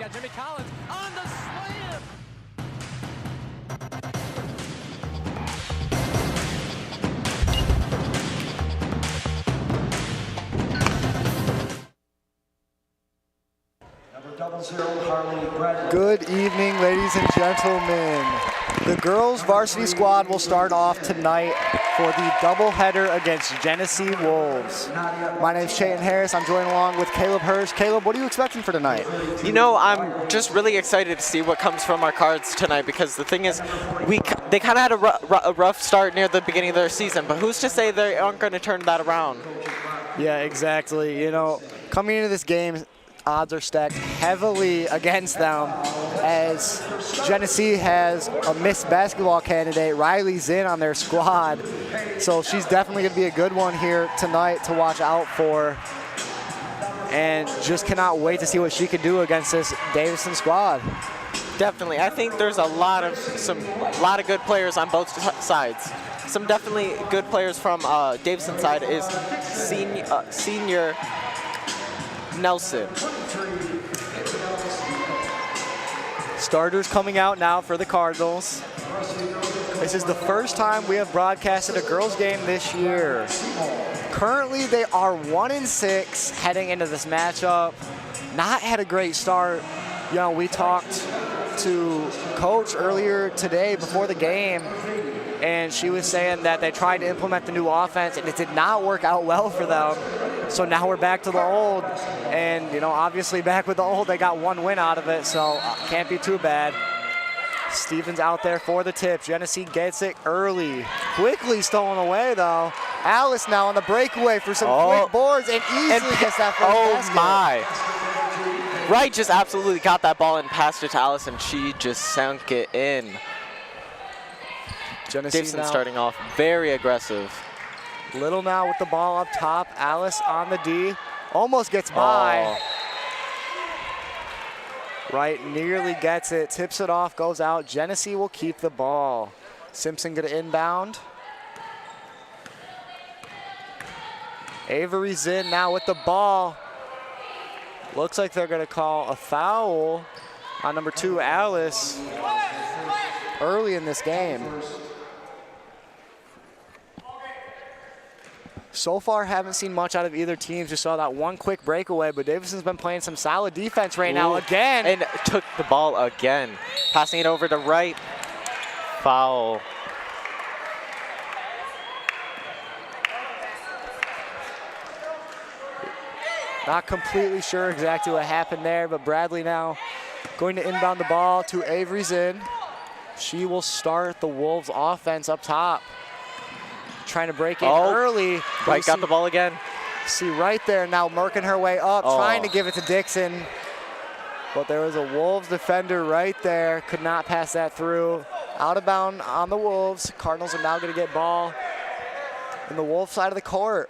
got Jimmy Collins on the slam. Good evening, ladies and gentlemen. The girls varsity squad will start off tonight for the doubleheader against Genesee Wolves. My name is Chayton Harris. I'm joined along with Caleb Hirsch. Caleb, what are you expecting for tonight? You know, I'm just really excited to see what comes from our cards tonight, because the thing is, they kind of had a rough start near the beginning of their season, but who's to say they aren't going to turn that around? Yeah, exactly. You know, coming into this game, odds are stacked heavily against them, as Genesee has a Miss Basketball candidate, Riley Zinn, on their squad. So she's definitely going to be a good one here tonight to watch out for. And just cannot wait to see what she can do against this Davison squad. Definitely. I think there's a lot of good players on both sides. Some definitely good players from Davison's side is senior Nelson. Starters coming out now for the Cardinals. This is the first time we have broadcasted a girls game this year. Currently, they are 1-6 heading into this matchup. Not had a great start. You know, we talked to Coach earlier today before the game, and she was saying that they tried to implement the new offense, and it did not work out well for them. So now we're back to the old, and you know, obviously back with the old, they got one win out of it, so can't be too bad. Stevens out there for the tip. Genesee gets it early. Quickly stolen away though. Alice now on the breakaway for some quick boards and easily gets that first basket. My. Wright just absolutely got that ball and passed it to Alice, and she just sunk it in. Davison starting off very aggressive. Little now with the ball up top. Alice on the D. Almost gets by. Wright nearly gets it. Tips it off, goes out. Genesee will keep the ball. Simpson going to inbound. Avery Zinn now with the ball. Looks like they're going to call a foul on number 2, Alice, early in this game. So far, haven't seen much out of either team. Just saw that one quick breakaway, but Davison's been playing some solid defense right now again. And took the ball again. Passing it over to Wright. Foul. Not completely sure exactly what happened there, but Bradley now going to inbound the ball to Avery Zinn. She will start the Wolves offense up top. Trying to break in early. Wright got the ball again. See right there now working her way up, trying to give it to Dixon. But there was a Wolves defender right there. Could not pass that through. Out of bound on the Wolves. Cardinals are now going to get ball in the Wolves side of the court.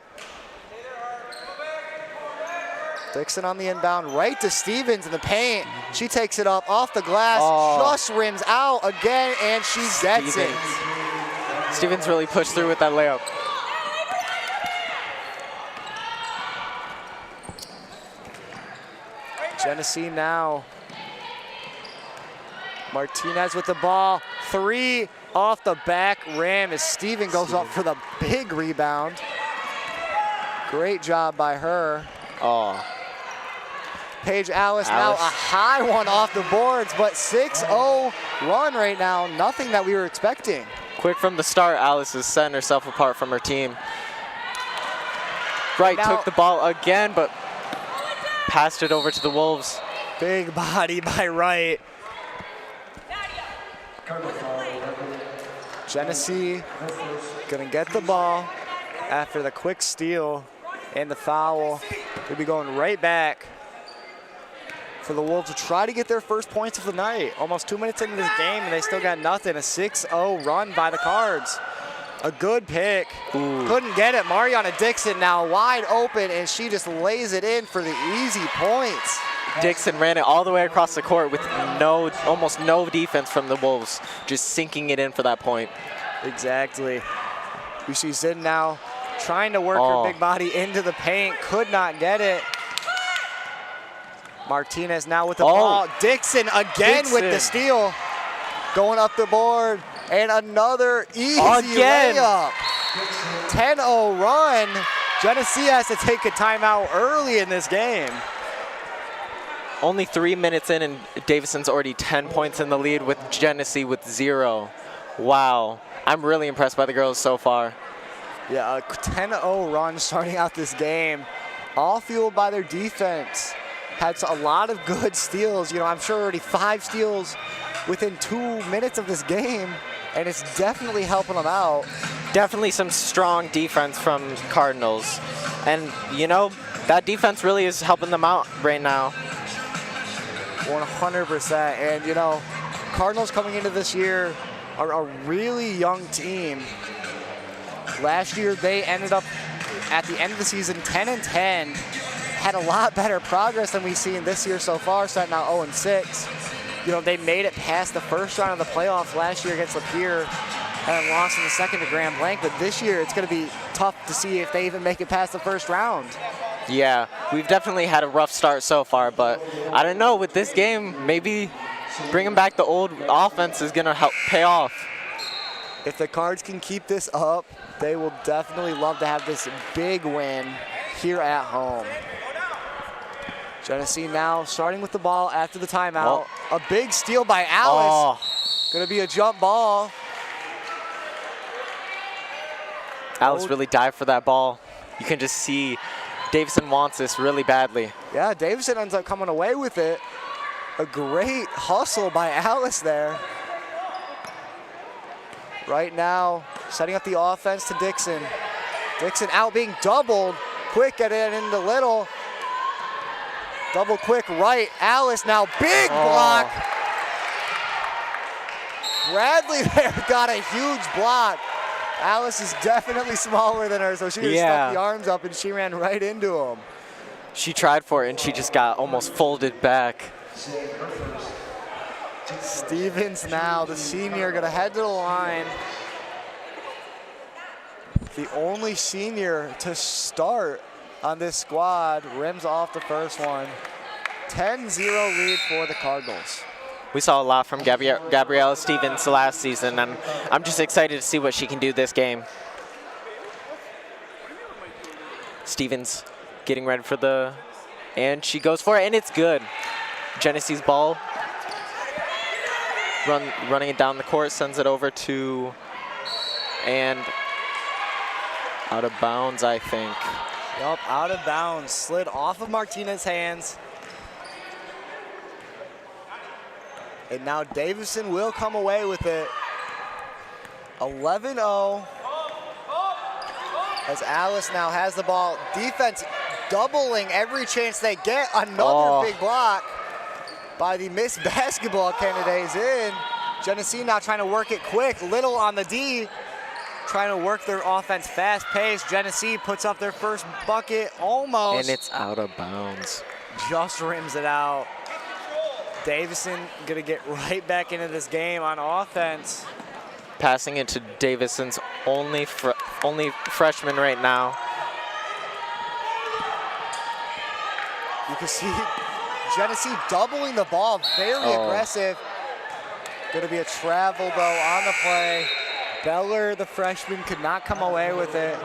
Dixon on the inbound, right to Stevens in the paint. She takes it up off the glass, just rims out again, and she gets it. Stevens really pushed through with that layup. Genesee now. Martinez with the ball. 3 off the back rim as Steven goes up for the big rebound. Great job by her. Paige Alice now a high one off the boards, but 6-0 run right now. Nothing that we were expecting. Quick from the start, Alice is setting herself apart from her team. Wright took the ball again, but passed it over to the Wolves. Big body by Wright. Genesee gonna get the ball after the quick steal and the foul. We'll be going right back for the Wolves to try to get their first points of the night. Almost 2 minutes into this game, and they still got nothing. A 6-0 run by the Cards. A good pick. Couldn't get it. Mariana Dixon now wide open, and she just lays it in for the easy points. Dixon ran it all the way across the court with almost no defense from the Wolves, just sinking it in for that point. Exactly. We see Zinn now trying to work her big body into the paint. Could not get it. Martinez now with the ball. Dixon again with the steal. Going up the board. And another easy layup. 10-0 run. Genesee has to take a timeout early in this game. Only 3 minutes in, and Davison's already 10 points in the lead with Genesee with 0. Wow. I'm really impressed by the girls so far. Yeah, a 10-0 run starting out this game, all fueled by their defense. Had a lot of good steals. You know, I'm sure already 5 steals within 2 minutes of this game, and it's definitely helping them out. Definitely some strong defense from Cardinals. And, you know, that defense really is helping them out right now. 100%. And, you know, Cardinals coming into this year are a really young team. Last year, they ended up at the end of the season 10-10. Had a lot better progress than we've seen this year so far, starting out 0-6. You know, they made it past the first round of the playoffs last year against Lapeer and lost in the second to Grand Blanc. But this year, it's going to be tough to see if they even make it past the first round. Yeah, we've definitely had a rough start so far, but I don't know, with this game, maybe bringing back the old offense is going to help pay off. If the Cards can keep this up, they will definitely love to have this big win here at home. Genesee now starting with the ball after the timeout. A big steal by Alice. Going to be a jump ball. Alice really dived for that ball. You can just see Davison wants this really badly. Yeah, Davison ends up coming away with it. A great hustle by Alice there. Right now, setting up the offense to Dixon. Dixon out being doubled. Quick at it into Little. Double quick right. Alice now big block. Bradley there got a huge block. Alice is definitely smaller than her, so she just stuck the arms up and she ran right into him. She tried for it and she just got almost folded back. Stevens now, the senior, gonna head to the line. The only senior to start on this squad, rims off the first one. 10-0 lead for the Cardinals. We saw a lot from Gabriella Stevens last season, and I'm just excited to see what she can do this game. Stevens getting ready for the, and she goes for it, and it's good. Genesee's ball, running it down the court, sends it over to, and out of bounds, I think. Yup, out of bounds, slid off of Martinez's hands. And now Davison will come away with it. 11-0. As Alice now has the ball. Defense doubling every chance they get. Another big block by the Miss Basketball candidates in. Genesee now trying to work it quick. Little on the D. Trying to work their offense fast paced. Genesee puts up their first bucket almost. And it's out of bounds. Just rims it out. Davison gonna get right back into this game on offense. Passing it to Davison's only freshman right now. You can see Genesee doubling the ball, very aggressive. Gonna be a travel though on the play. Beller, the freshman, could not come away with it.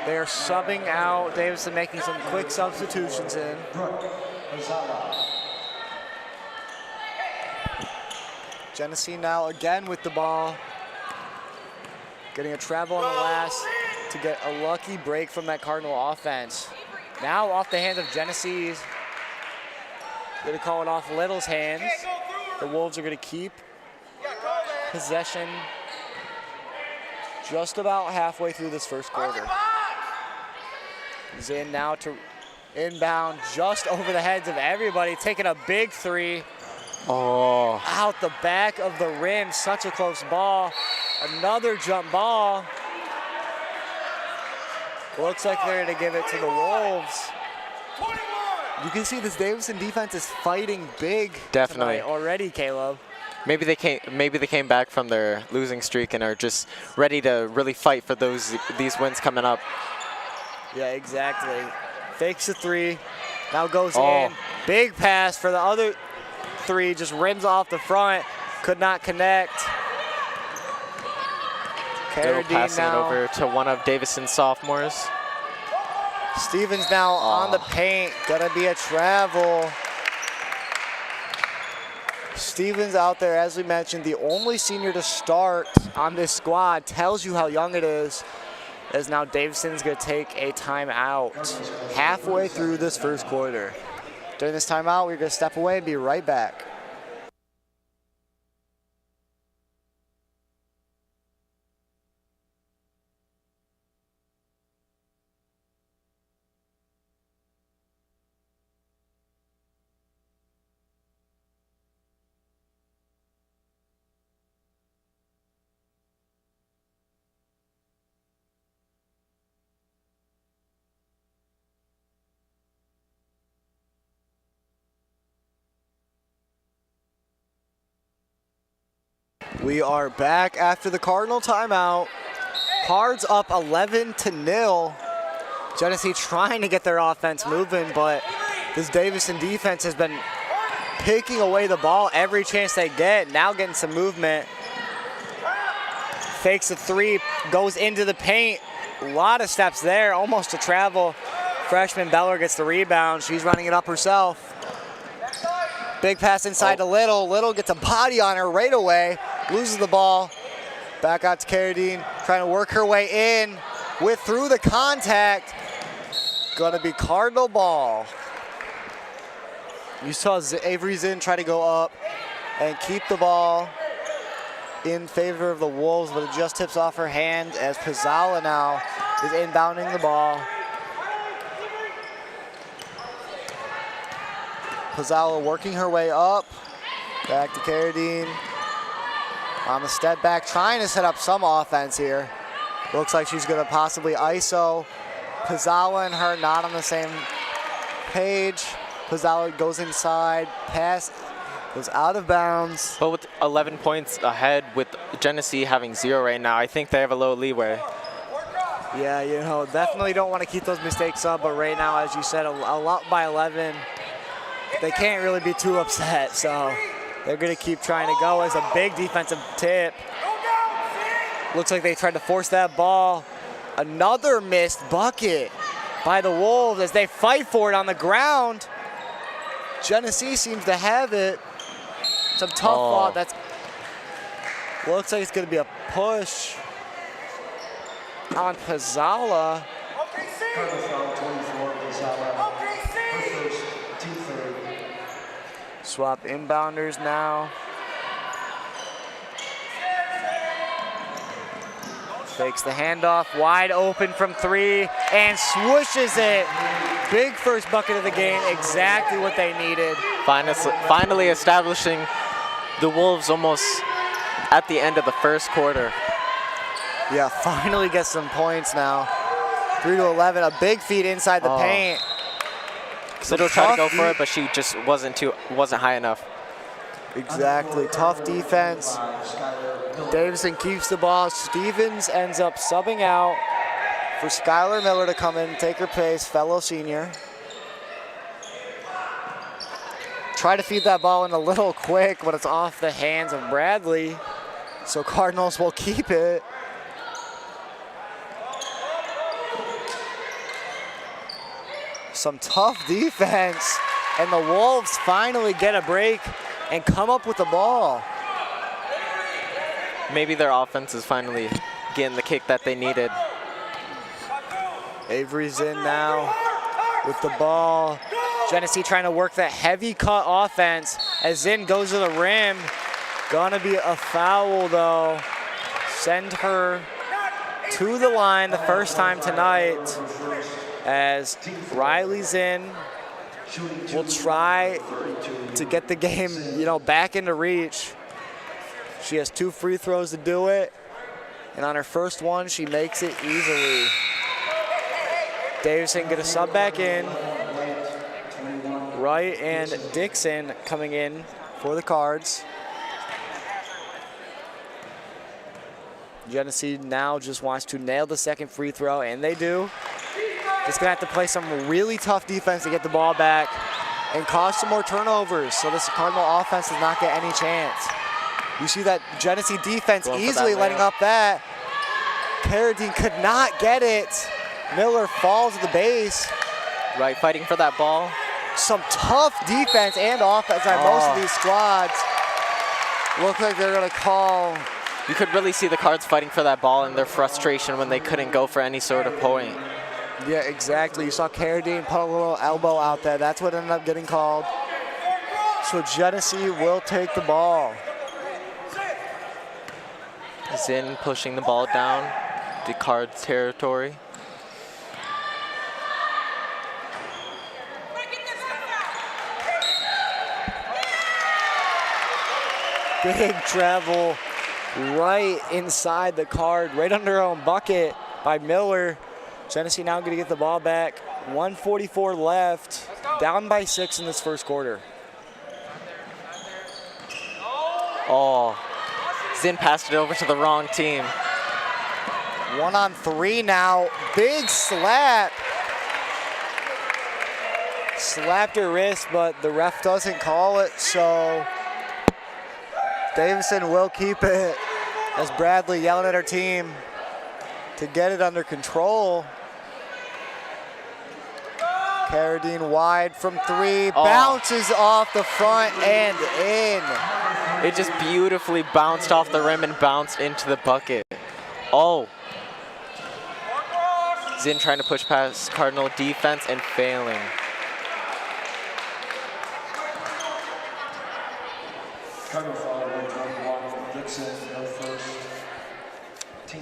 They're subbing out. Davison making some quick substitutions in. Genesee now again with the ball. Getting a travel on the last to get a lucky break from that Cardinal offense. Now off the hands of Genesee's. Gonna call it off Little's hands. The Wolves are gonna keep possession just about halfway through this first quarter. He's in now to inbound just over the heads of everybody, taking a big three. Out the back of the rim, such a close ball. Another jump ball. Looks like they're gonna give it to the Wolves. You can see this Davison defense is fighting big Definitely already, Caleb. Maybe they came back from their losing streak and are just ready to really fight for these wins coming up. Yeah, exactly. Fakes a three, now goes in. Big pass for the other three, just rims off the front, could not connect. Still passing it over to one of Davison's sophomores. Stevens now on the paint, gonna be a travel. Stevens out there, as we mentioned, the only senior to start on this squad, tells you how young it is, as now Davison's gonna take a timeout halfway through this first quarter. During this timeout, we're gonna step away and be right back. We are back after the Cardinal timeout. Cards up 11-0. Genesee trying to get their offense moving, but this Davison defense has been picking away the ball every chance they get. Now getting some movement. Fakes a three, goes into the paint. A lot of steps there, almost a travel. Freshman Beller gets the rebound. She's running it up herself. Big pass inside to Little. Little gets a body on her right away. Loses the ball. Back out to Carradine, trying to work her way in. Through the contact. Gonna be Cardinal ball. You saw Avery Zinn try to go up and keep the ball in favor of the Wolves, but it just tips off her hand as Pizzala now is inbounding the ball. Pizzala working her way up. Back to Carradine. On the step back, trying to set up some offense here. Looks like she's gonna possibly ISO. Pizzala and her not on the same page. Pizzala goes inside, pass goes out of bounds. But with 11 points ahead, with Genesee having 0 right now, I think they have a little leeway. Yeah, you know, definitely don't want to keep those mistakes up, but right now, as you said, a lot by 11, they can't really be too upset, so they're going to keep trying to go as a big defensive tip. Looks like they tried to force that ball. Another missed bucket by the Wolves as they fight for it on the ground. Genesee seems to have it. Some tough ball. That's looks like it's going to be a push on Pizzala. Swap inbounders now. Fakes the handoff, wide open from three, and swooshes it. Big first bucket of the game, exactly what they needed. Finally establishing the Wolves almost at the end of the first quarter. Yeah, finally get some points now. 3-11, a big feed inside the paint. Little tried to go for it, but she just wasn't high enough. Exactly, tough defense. Davison keeps the ball. Stevens ends up subbing out for Skylar Miller to come in and take her place, fellow senior. Try to feed that ball in a little quick, but it's off the hands of Bradley. So Cardinals will keep it. Some tough defense, and the Wolves finally get a break and come up with the ball. Maybe their offense is finally getting the kick that they needed. Avery's in now with the ball. Genesee trying to work that heavy cut offense as Zinn goes to the rim. Gonna be a foul though. Send her to the line the first time tonight as Riley Zinn will try to get the game, back into reach. She has 2 free throws to do it, and on her first one, she makes it easily. Davison gonna sub back in. Wright and Dixon coming in for the Cards. Genesee now just wants to nail the second free throw, and they do. It's gonna have to play some really tough defense to get the ball back. and cause some more turnovers so this Cardinal offense does not get any chance. You see that Genesee defense easily letting up that. Carradine could not get it. Miller falls to the base. Right, fighting for that ball. Some tough defense and offense by most of these squads. Look like they're gonna call. You could really see the Cards fighting for that ball and their frustration when they couldn't go for any sort of point. Yeah, exactly. You saw Carradine put a little elbow out there. That's what ended up getting called. So Genesee will take the ball. Zinn pushing the ball down the Cards territory. Big travel right inside the Card, right under our own bucket by Miller. Genesee now going to get the ball back. 1:44 left, down by 6 in this first quarter. Oh, Zinn passed it over to the wrong team. 1-on-3 now, big slap. Slapped her wrist, but the ref doesn't call it, so Davison will keep it as Bradley yelling at her team to get it under control. Carradine wide from 3, bounces off the front and in. It just beautifully bounced off the rim and bounced into the bucket. Oh. Zinn trying to push past Cardinal defense and failing. Cardinal foul on drug block from Dixon, no first. Team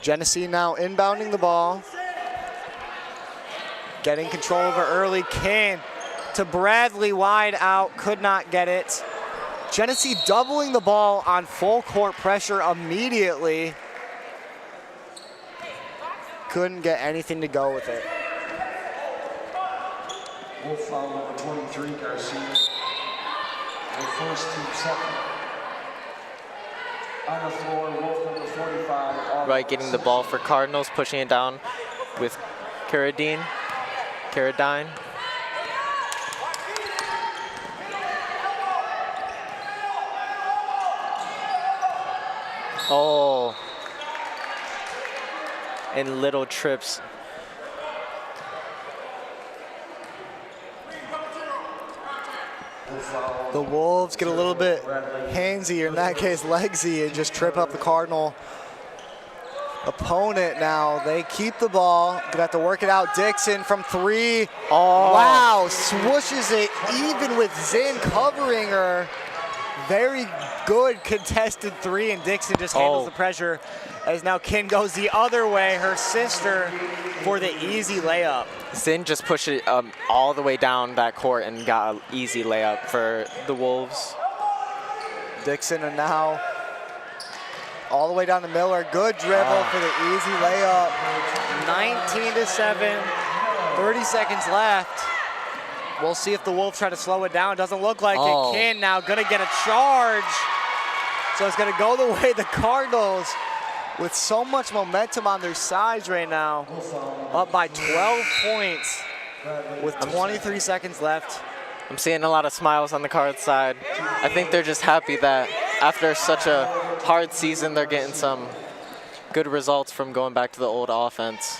Genesee now inbounding the ball. Getting control over early. King to Bradley, wide out, could not get it. Genesee doubling the ball on full court pressure immediately. Couldn't get anything to go with it. Wolf foul number 23, Garcia. The first, team second. On the floor, Wolf number 45. Right, getting the ball for Cardinals, pushing it down with Carradine. Oh. And little trips. The Wolves get a little bit handsy, or in that case legsy, and just trip up the Cardinal opponent now. They keep the ball. Gonna have to work it out. Dixon from 3. Oh. Wow, swooshes it even with Zinn covering her. Very good contested 3, and Dixon just handles the pressure as now Kin goes the other way, her sister, for the easy layup. Zinn just pushed it all the way down that court and got an easy layup for the Wolves. Dixon and now all the way down to Miller. Good dribble for the easy layup. 19-7, 30 seconds left. We'll see if the Wolves try to slow it down. Doesn't look like it. Kin now gonna get a charge. So it's gonna go the way of the Cardinals with so much momentum on their sides right now. Up by 12 points with 23 seconds left. I'm seeing a lot of smiles on the Cards side. I think they're just happy that after such a hard season, they're getting some good results from going back to the old offense.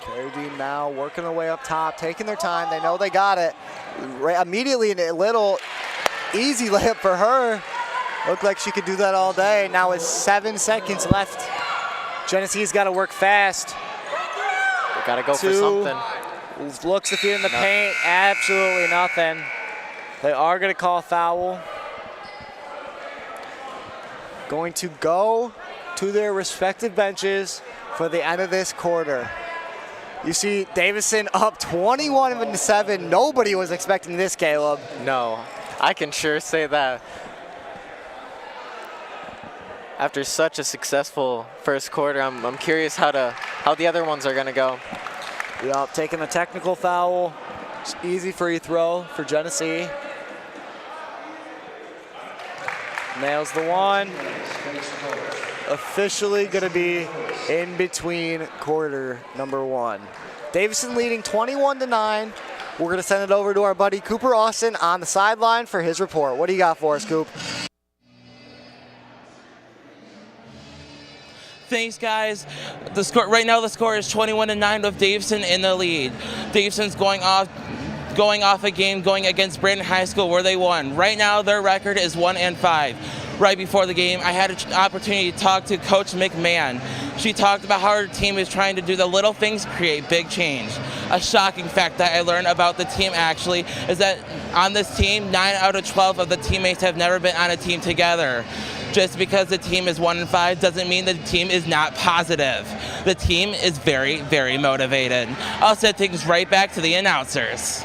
Carradine now working their way up top, taking their time. They know they got it. Immediately a little easy layup for her. Looked like she could do that all day. Now with 7 seconds left, Genesee's got to work fast. They got to go for something. Looks to feed in the paint. Absolutely nothing. They are going to call a foul. Going to go to their respective benches for the end of this quarter. You see Davison up 21-7. Nobody was expecting this, Caleb. No, I can sure say that. After such a successful first quarter, I'm curious how the other ones are gonna go. Yep, taking a technical foul. It's easy free throw for Genesee. Nails the one. Officially going to be in between quarter number one. Davison leading 21-9. We're going to send it over to our buddy Cooper Austin on the sideline for his report. What do you got for us, Coop? Thanks, guys. The score right now, the score is 21-9 with Davison in the lead. Davison's going off a game going against Brandon High School where they won. Right now, their record is 1-5. Right before the game, I had an opportunity to talk to Coach McMahon. She talked about how her team is trying to do the little things, create big change. A shocking fact that I learned about the team actually is that on this team, 9 out of 12 of the teammates have never been on a team together. Just because the team is 1-5 doesn't mean the team is not positive. The team is very, very motivated. I'll send things right back to the announcers.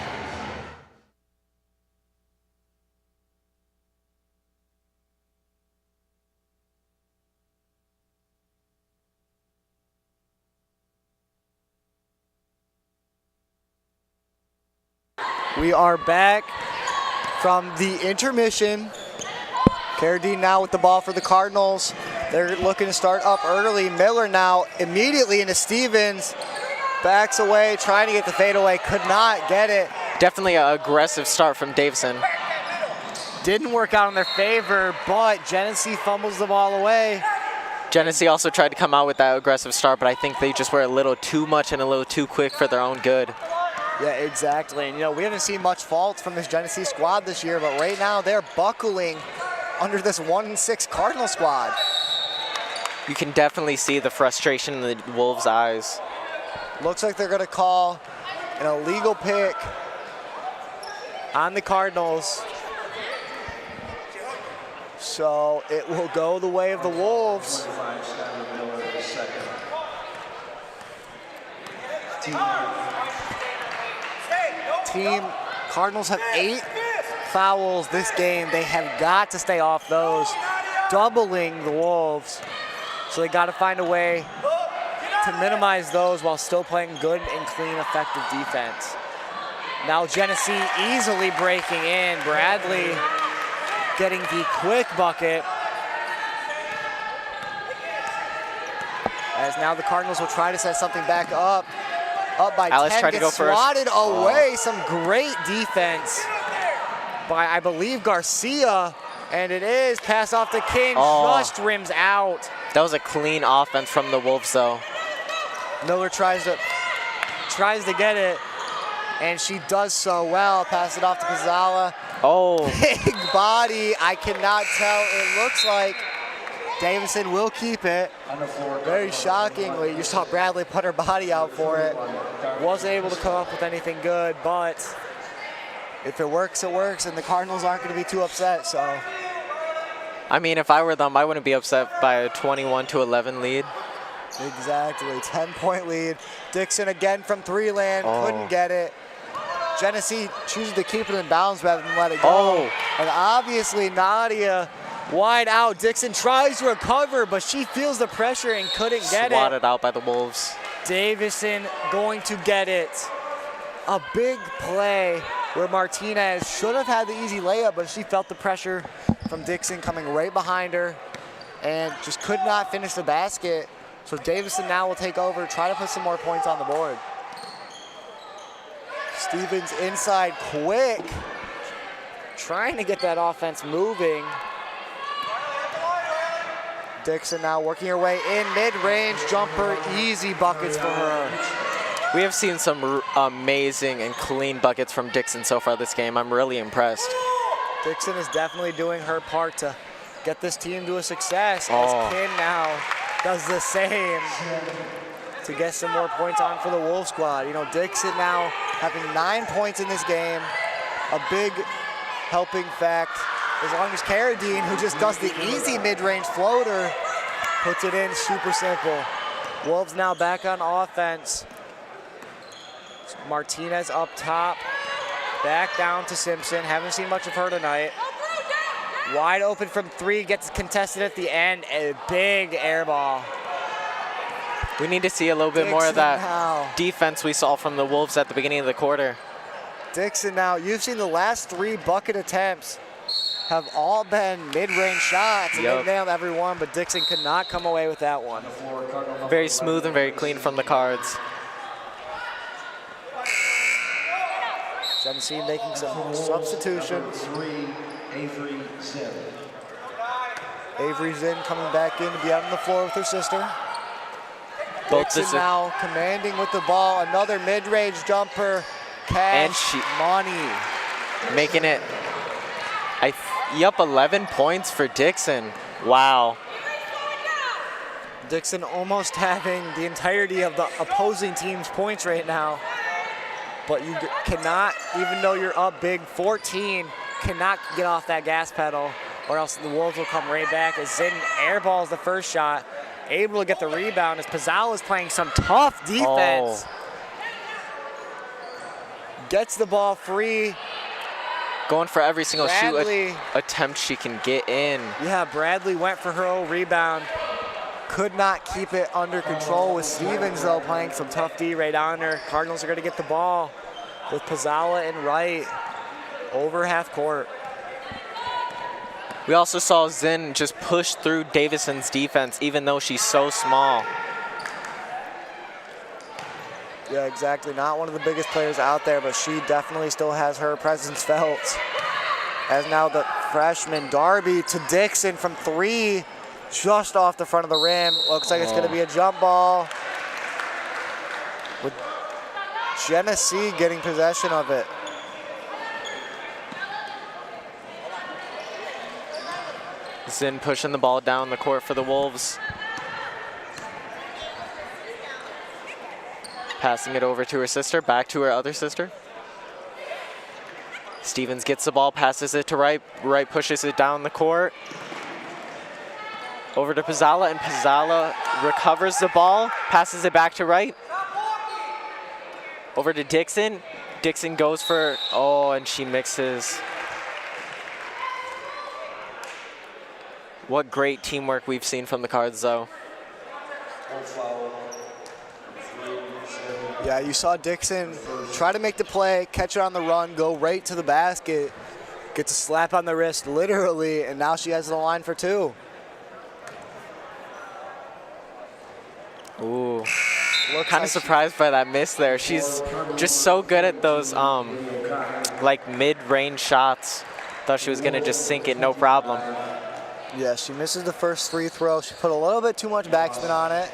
We are back from the intermission. Carradine now with the ball for the Cardinals. They're looking to start up early. Miller now immediately into Stevens. Backs away, trying to get the fadeaway. Could not get it. Definitely an aggressive start from Davison. Didn't work out in their favor, but Genesee fumbles the ball away. Genesee also tried to come out with that aggressive start, but I think they just were a little too much and a little too quick for their own good. Yeah, exactly. And, we haven't seen much faults from this Genesee squad this year, but right now they're buckling under this 1-6 Cardinal squad. You can definitely see the frustration in the Wolves' eyes. Looks like they're going to call an illegal pick on the Cardinals. So it will go the way of the Wolves. Team Cardinals have 8 fouls this game. They have got to stay off those, doubling the Wolves. So they got to find a way to minimize those while still playing good and clean, effective defense. Now Genesee easily breaking in. Bradley getting the quick bucket. As now the Cardinals will try to set something back up. Up by Alice 10, tried to go gets first. swatted away. Some great defense by, I believe, Garcia. And it is pass off to King, just rims out. That was a clean offense from the Wolves, though. Miller tries to get it, and she does so well. Pass it off to Pizzala. Oh. Big body. I cannot tell. It looks like Davison will keep it. Very shockingly, you saw Bradley put her body out for it. Wasn't able to come up with anything good, but if it works, it works, and the Cardinals aren't going to be too upset, so. I mean, if I were them, I wouldn't be upset by a 21-11 lead. Exactly, 10-point lead. Dixon again from 3 land, couldn't get it. Genesee chooses to keep it in bounds rather than let it go. And obviously Nadia wide out. Dixon tries to recover, but she feels the pressure and couldn't get it. Swatted out by the Wolves. Davison going to get it. A big play where Martinez should have had the easy layup, but she felt the pressure from Dixon coming right behind her and just could not finish the basket. So Davison now will take over, try to put some more points on the board. Stevens inside quick, trying to get that offense moving. Dixon now working her way in, mid-range jumper, easy buckets for her. We have seen some amazing and clean buckets from Dixon so far this game. I'm really impressed. Dixon is definitely doing her part to get this team to a success, as Kim now does the same to get some more points on for the Wolf squad. Dixon now having 9 points in this game, a big helping fact, as long as Carradine, who just does the easy mid-range floater, puts it in super simple. Wolves now back on offense. Martinez up top, back down to Simpson. Haven't seen much of her tonight. Wide open from 3, gets contested at the end. A big air ball. We need to see a little bit more of that defense we saw from the Wolves at the beginning of the quarter. Dixon now, you've seen the last 3 bucket attempts have all been mid-range shots, and Yep. they nailed every one, but Dixon could not come away with that one. Very smooth and very clean from the cards. Genesee making some substitutions. 3, Avery Zinn. Avery Zinn coming back in to be out on the floor with her sister. Both Dixon Dixon. now commanding with the ball. Another mid-range jumper. And Cash money. Making it, yup, 11 points for Dixon. Wow. Dixon almost having the entirety of the opposing team's points right now. But you cannot, even though you're up big 14, cannot get off that gas pedal, or else the Wolves will come right back as Zinn airballs the first shot, able to get the rebound as Pizzala is playing some tough defense. Oh. Gets the ball free. Going for every single Bradley. shoot attempt she can get in. Yeah, Bradley went for her own rebound. Could not keep it under control with Stevens, though, playing some tough D right on her. Cardinals are going to get the ball with Pizzala and Wright over half court. We also saw Zinn just push through Davison's defense, even though she's so small. Yeah, exactly. Not one of the biggest players out there, but she definitely still has her presence felt. As now the freshman Darby to Dixon from 3, just off the front of the rim. Looks like it's going to be a jump ball. With Genesee getting possession of it. Zinn pushing the ball down the court for the Wolves. Passing it over to her sister, back to her other sister. Stevens gets the ball, passes it to Wright. Wright pushes it down the court. Over to Pizzala, and Pizzala recovers the ball, passes it back to Wright. Over to Dixon. Dixon goes for, and she mixes. What great teamwork we've seen from the Cards, though. Yeah, you saw Dixon try to make the play, catch it on the run, go right to the basket, gets a slap on the wrist, literally, and now she has the line for 2. Ooh. Looks Kind like of surprised by that miss there. She's just so good at those like mid-range shots. Thought she was gonna just sink it, no problem. Yeah, she misses the first free throw. She put a little bit too much backspin on it,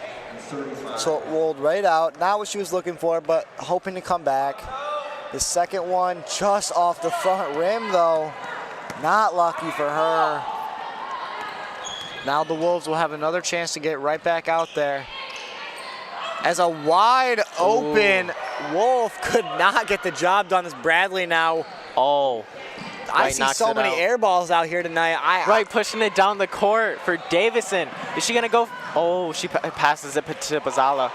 so it rolled right out. Not what she was looking for, but hoping to come back. The second one just off the front rim, though. Not lucky for her. Now the Wolves will have another chance to get right back out there. As a wide open Wolf could not get the job done as Bradley now. Oh. I see so many air balls out here tonight. Right, pushing it down the court for Davison. Is she gonna go? Oh, she passes it to Pizzala.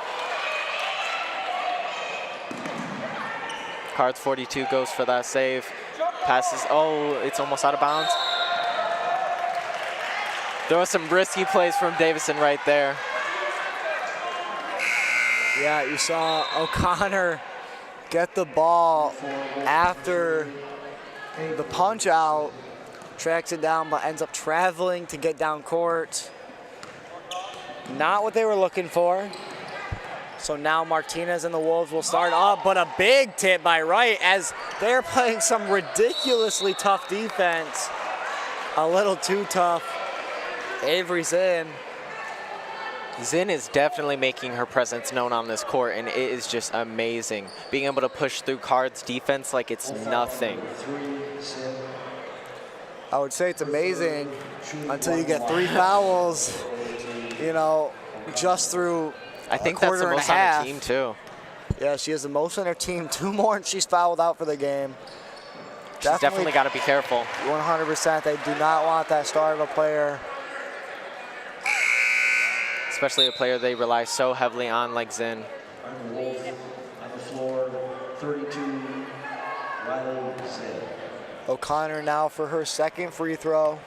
Cards 42 goes for that save. Passes, it's almost out of bounds. There was some risky plays from Davison right there. Yeah, you saw O'Connor get the ball after the punch out, tracks it down, but ends up traveling to get down court. Not what they were looking for. So now Martinez and the Wolves will start up, but a big tip by Wright as they're playing some ridiculously tough defense. A little too tough. Avery's in. Zinn is definitely making her presence known on this court, and it is just amazing. Being able to push through Cards defense like it's nothing. I would say it's amazing until you get 3 fouls, just through I think that's the most on the team, too. Yeah, she has the most on her team. 2 more, and she's fouled out for the game. She's definitely got to be careful. 100%. They do not want that star of a player. Especially a player they rely so heavily on like Zinn. On the floor, 32, Riley Zinn. O'Connor now for her second free throw.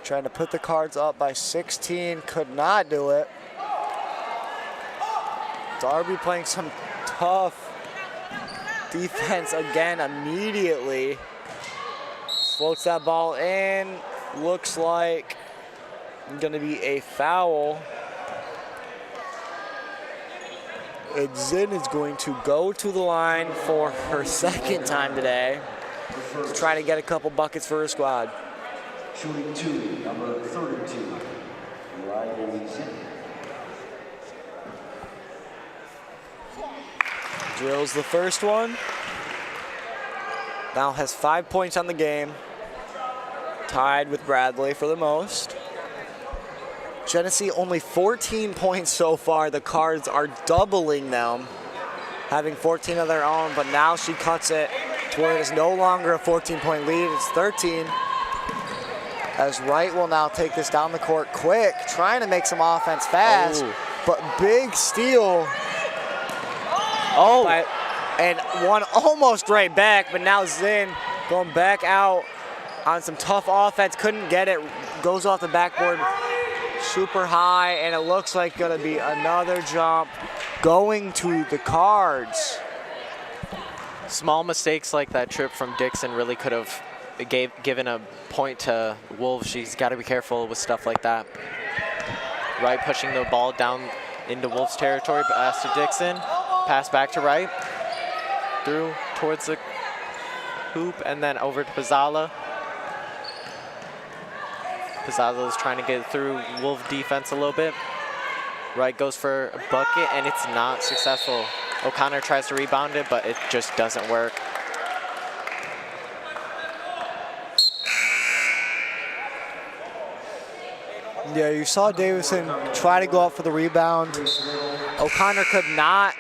Trying to put the Cards up by 16, could not do it. Darby playing some tough defense again immediately. floats that ball in. Looks like going to be a foul. And Zinn is going to go to the line for her second time today to try to get a couple buckets for her squad. Shooting 2, number 32, Riley Zinn. Drills the first one. Now has 5 points on the game. Tied with Bradley for the most. Genesee only 14 points so far. The Cards are doubling them, having 14 of their own, but now she cuts it to where it is no longer a 14-point lead. It's 13. As Wright will now take this down the court quick, trying to make some offense fast, but big steal. And one almost right back, but now Zinn going back out on some tough offense, couldn't get it, goes off the backboard super high, and it looks like gonna be another jump going to the Cards. Small mistakes like that trip from Dixon really could have given a point to Wolves. She's got to be careful with stuff like that. Wright pushing the ball down into Wolves territory, pass to Dixon, pass back to Wright, through towards the hoop, and then over to Pizzala. Pizzala is trying to get through Wolf defense a little bit. Wright goes for a bucket, and it's not successful. O'Connor tries to rebound it, but it just doesn't work. Yeah, you saw Davison try to go up for the rebound. O'Connor could not,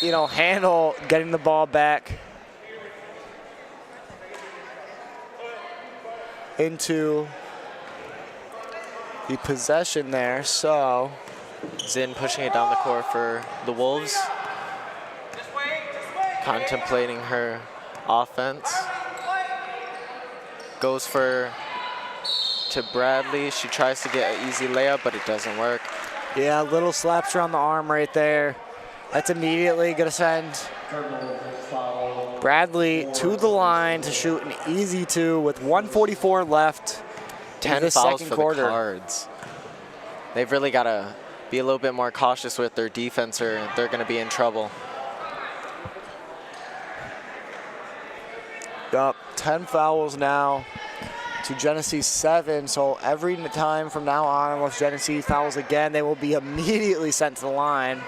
handle getting the ball back into the possession there, so. Zinn pushing it down the court for the Wolves. Contemplating her offense. Goes to Bradley. She tries to get an easy layup, but it doesn't work. Yeah, little slaps her on the arm right there. That's immediately gonna send Bradley to the line to shoot an easy 2 with 1:44 left. 10 in fouls second for quarter. the Cards. They've really got to be a little bit more cautious with their defense, or they're going to be in trouble. Yup, 10 fouls now to Genesee 7. So every time from now on, unless Genesee fouls again, they will be immediately sent to the line.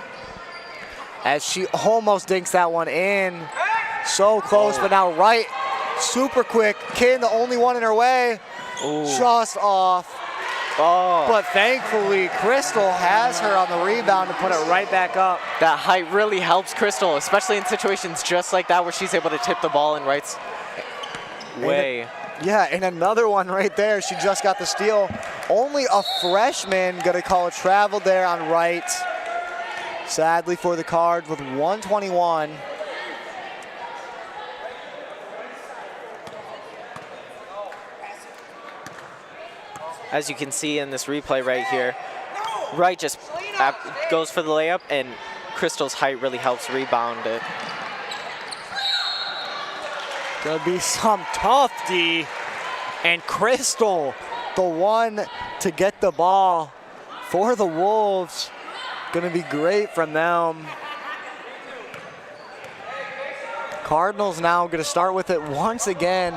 As she almost dinks that one in. So close, but now Wright, super quick. Kin, the only one in her way. Just off. But thankfully, Crystal has her on the rebound to put it right back up. That height really helps Crystal, especially in situations just like that where she's able to tip the ball in Wright's way. And another one right there. She just got the steal. Only a freshman gonna call a travel there on Wright. Sadly for the Cards with 1:21. As you can see in this replay right here, Wright just goes for the layup, and Crystal's height really helps rebound it. Gonna be some tough D. And Crystal, the one to get the ball for the Wolves. Gonna be great from them. Cardinals now gonna start with it once again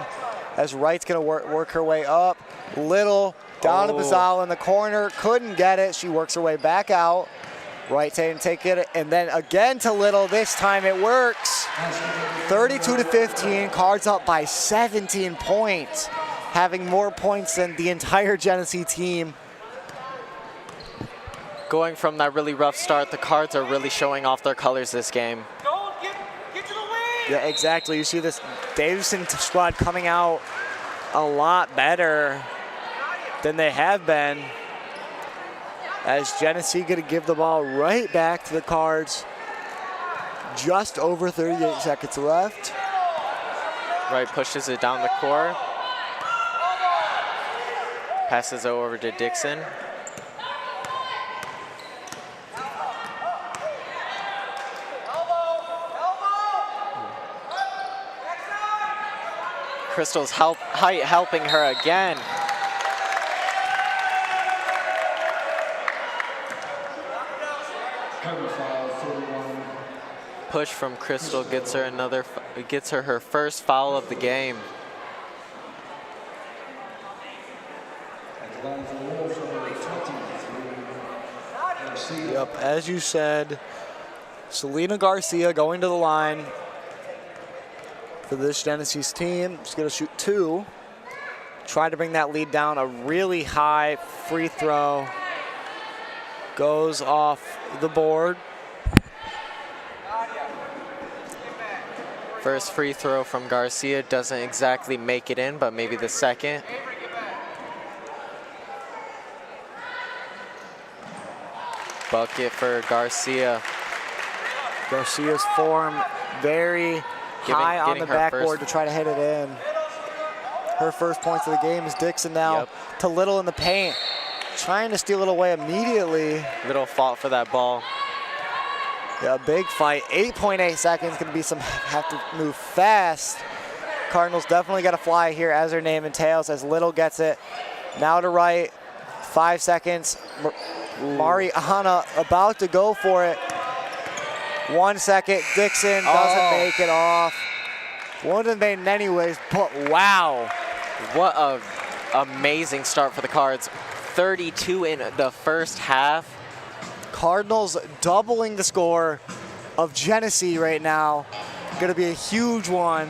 as Wright's gonna work her way up. Little down to Pizzala in the corner, couldn't get it. She works her way back out. Wright didn't take it, and then again to Little. This time it works. 32-15, Cards up by 17 points, having more points than the entire Genesee team. Going from that really rough start, the Cards are really showing off their colors this game. Get to the wing! Yeah, exactly. You see this Davison squad coming out a lot better than they have been, as Genesee gonna give the ball right back to the Cards. Just over 38 seconds left. Wright pushes it down the court. Passes it over to Dixon. Crystal's height helping her again. Cover foul, 31. Push from Crystal gets her her first foul of the game. At the line for Wolves, number 23. Garcia. Yep, as you said, Selena Garcia going to the line for this Genesee's team. She's going to shoot 2. Try to bring that lead down. A really high free throw goes off the board. First free throw from Garcia doesn't exactly make it in, but maybe the second. Bucket for Garcia. Garcia's form very high on the getting her backboard first- to try to hit it in. Her first points of the game is Dixon now Yep. to Little in the paint. Trying to steal it away immediately. Little fought for that ball. Yeah, big fight. 8.8 seconds. Going to be some, have to move fast. Cardinals definitely got to fly here, as their name entails, as Little gets it. Now to right. 5 seconds. Mariana about to go for it. 1 second. Dixon doesn't make it off. Wouldn't have made it anyways, but wow. What a amazing start for the Cards. 32 in the first half. Cardinals doubling the score of Genesee right now. Going to be a huge one.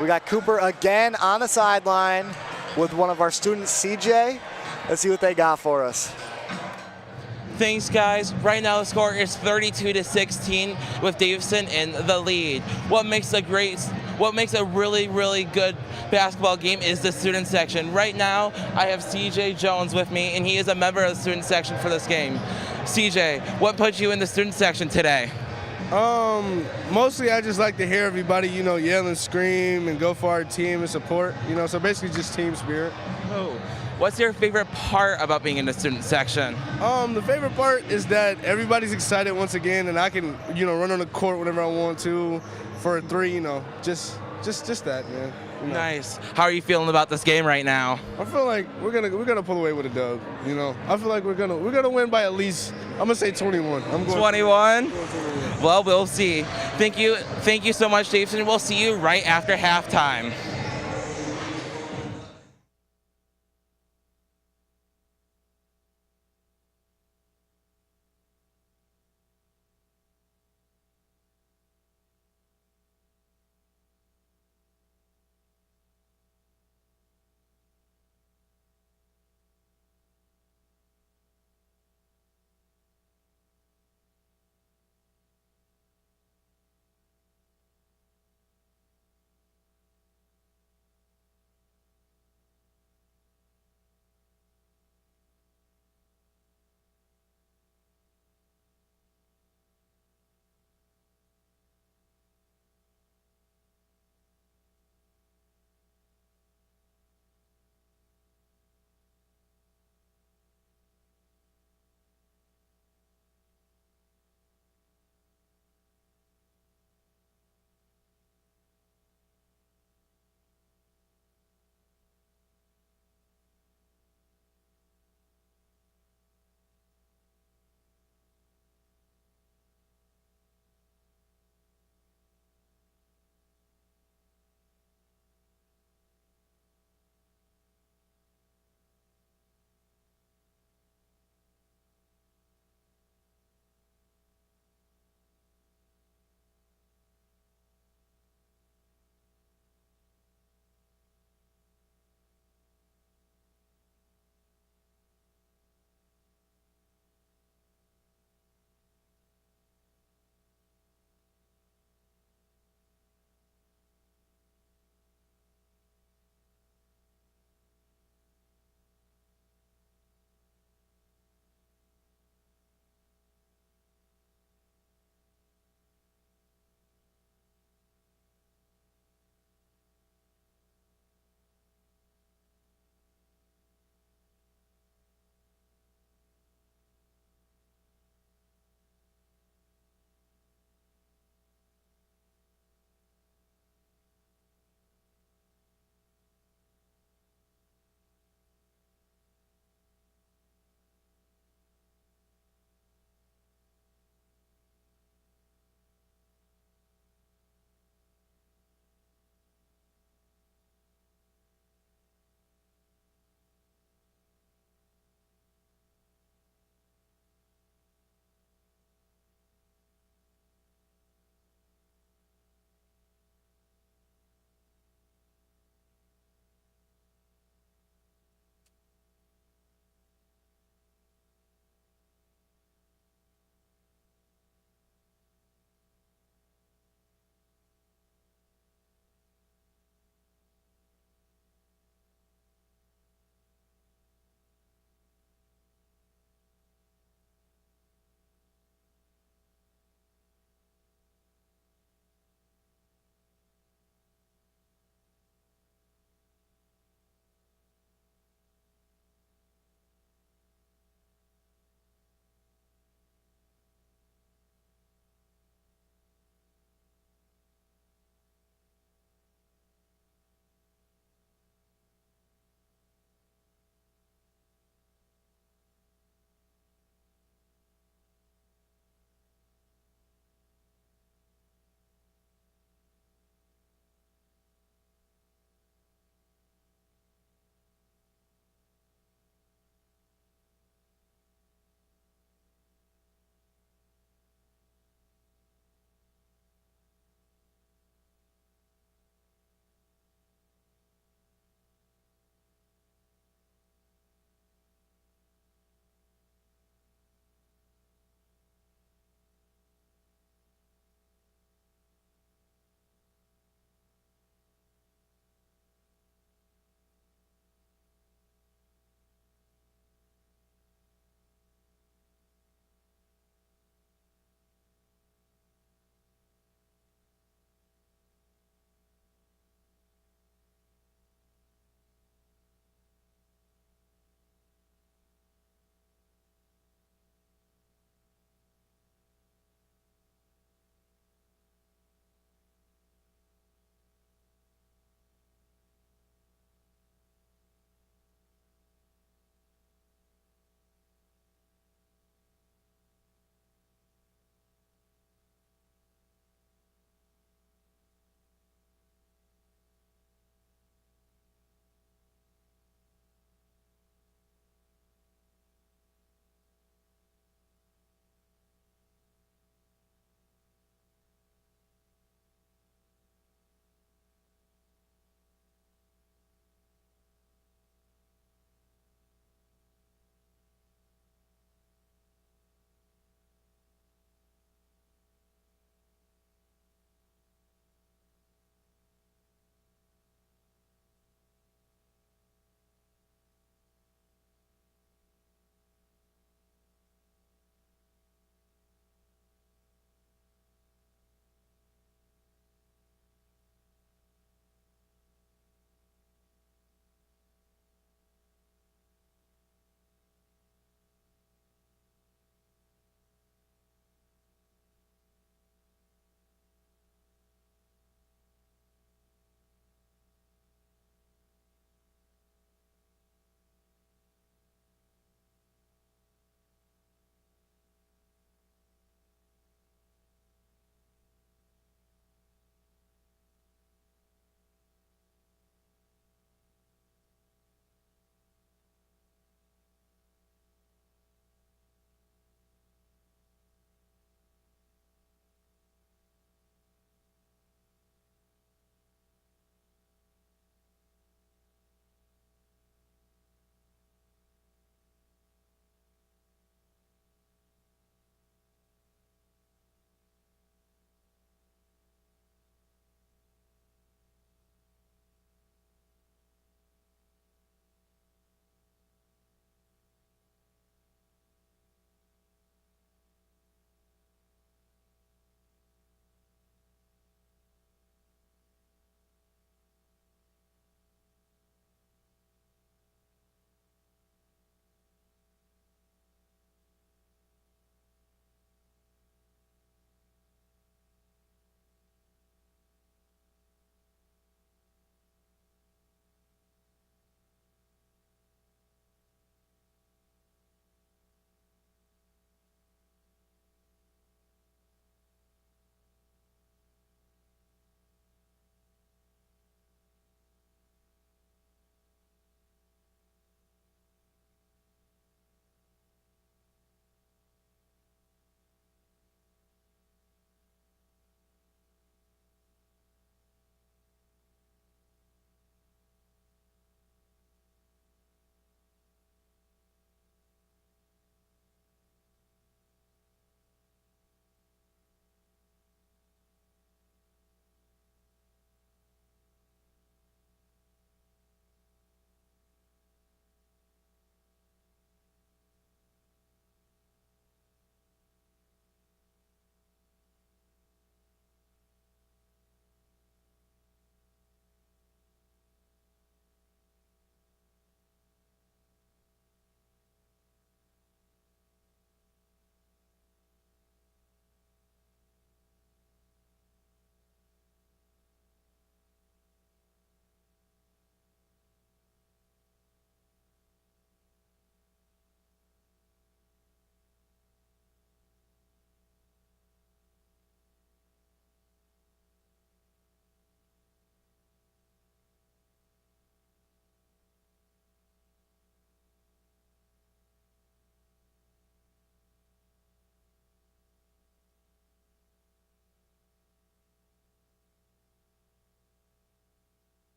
We got Cooper again on the sideline with one of our students, CJ. Let's see what they got for us. Thanks, guys. Right now, the score is 32-16 with Davison in the lead. What makes a really, really good basketball game is the student section. Right now, I have CJ Jones with me, and he is a member of the student section for this game. CJ, what put you in the student section today? Mostly I just like to hear everybody, yell and scream and go for our team and support, so basically just team spirit. Oh. What's your favorite part about being in the student section? The favorite part is that everybody's excited once again, and I can, run on the court whenever I want to for a 3, just that, man. Nice. How are you feeling about this game right now? I feel like we're gonna pull away with a dub. I feel like we're gonna win by at least, I'm gonna say 21. I'm going 21. Well, we'll see. Thank you so much, Jason. We'll see you right after halftime.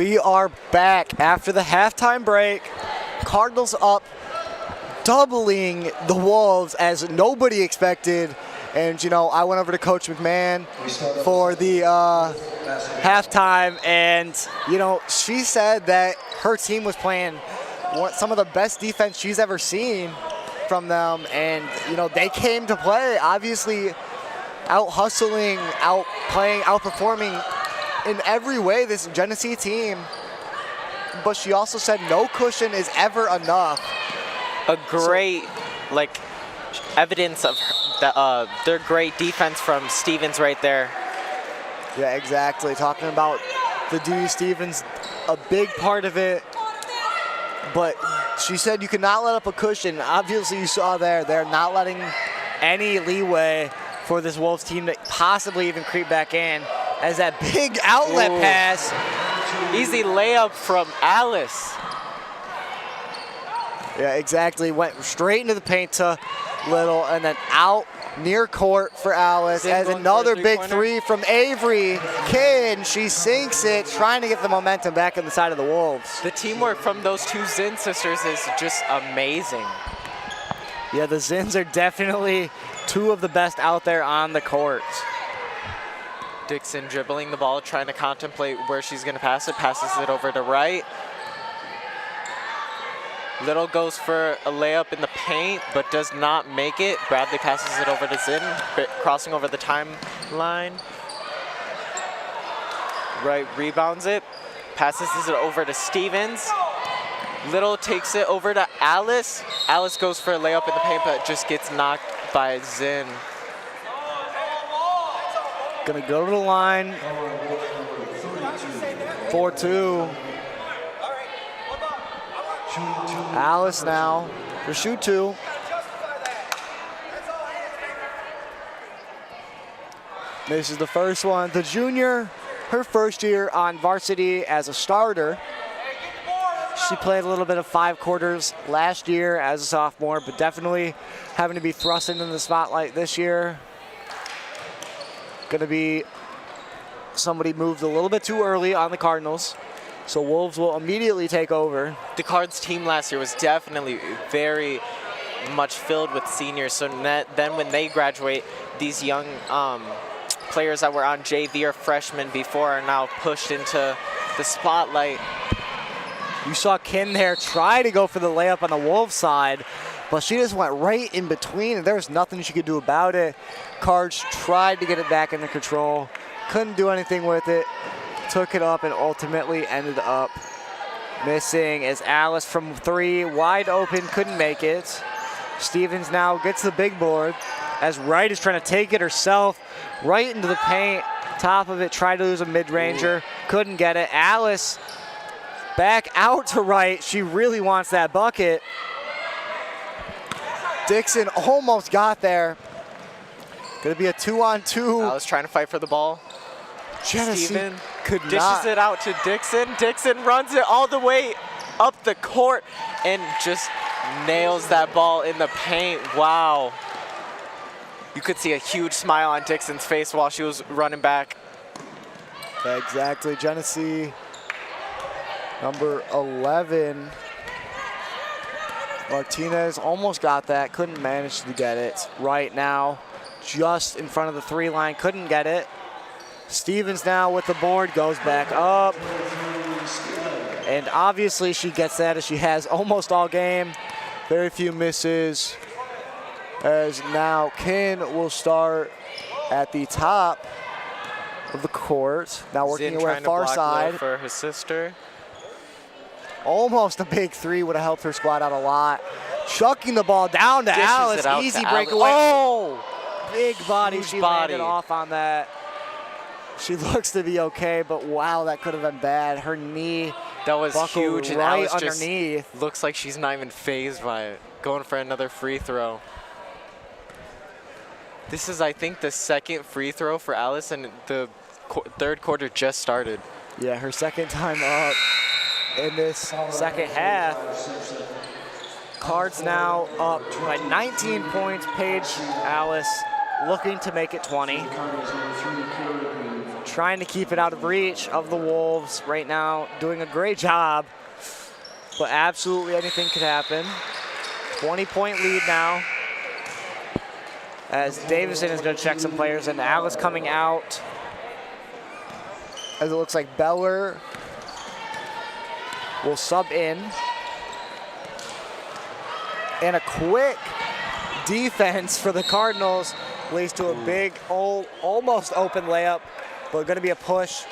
We are back after the halftime break. Cardinals up, doubling the Wolves as nobody expected. And, you know, I went over to Coach McMahon for the halftime, and, you know, she said that her team was playing some of the best defense she's ever seen from them. And, you know, they came to play, obviously out-hustling, out-playing, outperforming in every way this Genesee team. But she also said no cushion is ever enough. A great, evidence of their great defense from Stevens right there. Yeah, exactly. Talking about the D. Stevens, a big part of it. But she said you cannot let up a cushion. Obviously, you saw there, they're not letting any leeway for this Wolves team to possibly even creep back in. As that big outlet pass. Easy layup from Alice. Yeah, exactly. Went straight into the paint to Little, and then out near court for Alice. As another big three from Avery Kidd. She sinks it, trying to get the momentum back on the side of the Wolves. The teamwork from those two Zinn sisters is just amazing. Yeah, the Zinns are definitely two of the best out there on the court. Dixon dribbling the ball, trying to contemplate where she's going to pass it, passes it over to right. Little goes for a layup in the paint, but does not make it. Bradley passes it over to Zinn, crossing over the timeline. Right rebounds it, passes it over to Stevens. Little takes it over to Alice. Alice goes for a layup in the paint, but just gets knocked by Zinn. Gonna go to the line. 4-2. Alice now for shoot two. This is the first one. The junior, her first year on varsity as a starter. She played a little bit of 5 quarters last year as a sophomore, but definitely having to be thrust into the spotlight this year. Gonna be somebody moved a little bit too early on the Cardinals. So Wolves will immediately take over. The Cards team last year was definitely very much filled with seniors. So then when they graduate, these young players that were on JV or freshmen before are now pushed into the spotlight. You saw Kim there try to go for the layup on the Wolves side, but she just went right in between, and there was nothing she could do about it. Cards tried to get it back under control, couldn't do anything with it. Took it up and ultimately ended up missing as Alice from 3, wide open, couldn't make it. Stevens now gets the big board as Wright is trying to take it herself right into the paint. Top of it, tried to lose a mid-ranger, couldn't get it. Alice back out to Wright. She really wants that bucket. Dixon almost got there. Gonna be a 2-on-2. Alice trying to fight for the ball. Genesee Steven could dishes not. it out to Dixon. Dixon runs it all the way up the court and just nails that ball in the paint. Wow. You could see a huge smile on Dixon's face while she was running back. Exactly. Genesee, number 11. Martinez almost got that, couldn't manage to get it. Right now, just in front of the 3 line, couldn't get it. Stevens now with the board, goes back up. And obviously she gets that as she has almost all game. Very few misses. As now Kin will start at the top of the court. Now working Zinn away trying to far block side. low for her sister. Almost a big 3 would have helped her squad out a lot. Chucking the ball down to Dishes Alice. it out Easy to breakaway. Oh! Big body. Huge She body. landed off on that. She looks to be okay, but wow, that could have been bad. Her knee That was buckled huge, and right Alice just underneath. looks like she's not even phased by it. Going for another free throw. This is, I think, the 2nd free throw for Alice, and the 3rd quarter just started. Yeah, her 2nd time up in this 2nd half. Cards now up by 19 points. Paige Alice looking to make it 20. Trying to keep it out of reach of the Wolves right now. Doing a great job, but absolutely anything could happen. 20-point lead now. As Davison is going to check some players, and Alice coming out. As it looks like Beller will sub in. And a quick defense for the Cardinals leads to a big, almost open layup, but going to be a push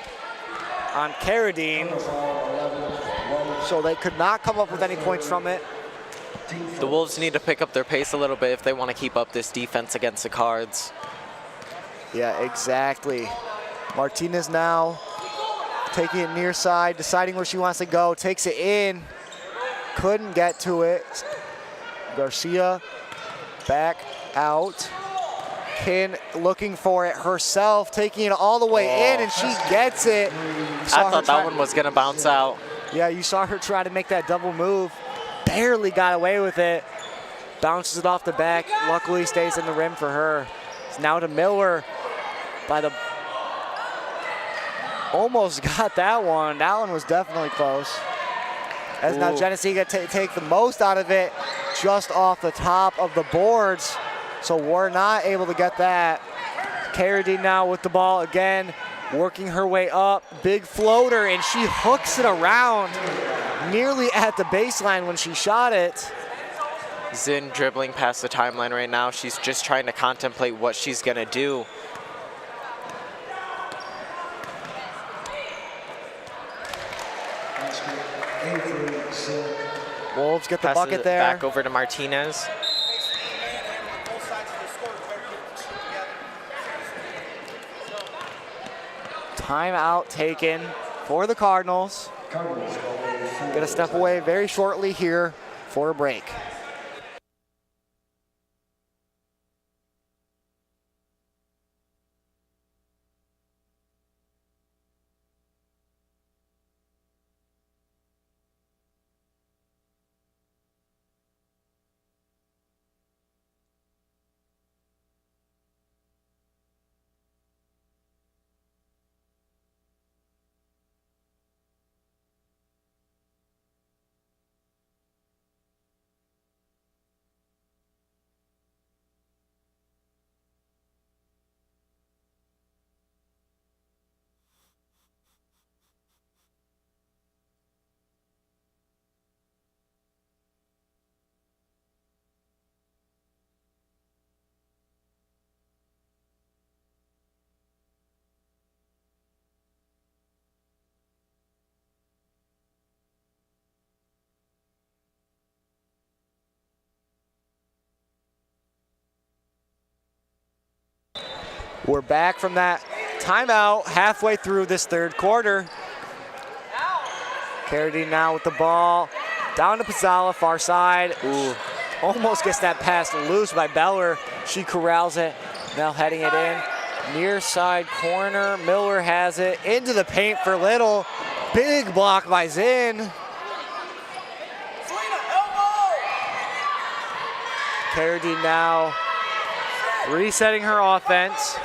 on Carradine. So they could not come up with any points from it. The Wolves need to pick up their pace a little bit if they want to keep up this defense against the Cards. Yeah, exactly. Martinez now taking it near side, deciding where she wants to go, takes it in, couldn't get to it. Garcia back out. Kin looking for it herself, taking it all the way in, and she gets it. I thought that one was gonna bounce out. Yeah, you saw her try to make that double move. Barely got away with it. Bounces it off the back. Luckily stays in the rim for her. It's now to Miller by the... Almost got that one. That one was definitely close. As now Genesee got to take the most out of it just off the top of the boards. So we're not able to get that. Carradine now with the ball again, working her way up. Big floater, and she hooks it around nearly at the baseline when she shot it. Zinn dribbling past the timeline right now. She's just trying to contemplate what she's gonna do. Wolves get the Passes bucket it there. back over to Martinez. Timeout taken for the Cardinals. Gonna step away very shortly here for a break. We're back from that timeout halfway through this third quarter. Carradine now with the ball. Down to Pizzala, far side. Ooh, almost gets that pass loose by Beller. She corrals it. Now heading it in. Near side corner. Miller has it. Into the paint for Little. Big block by Zinn. Carradine now resetting her offense.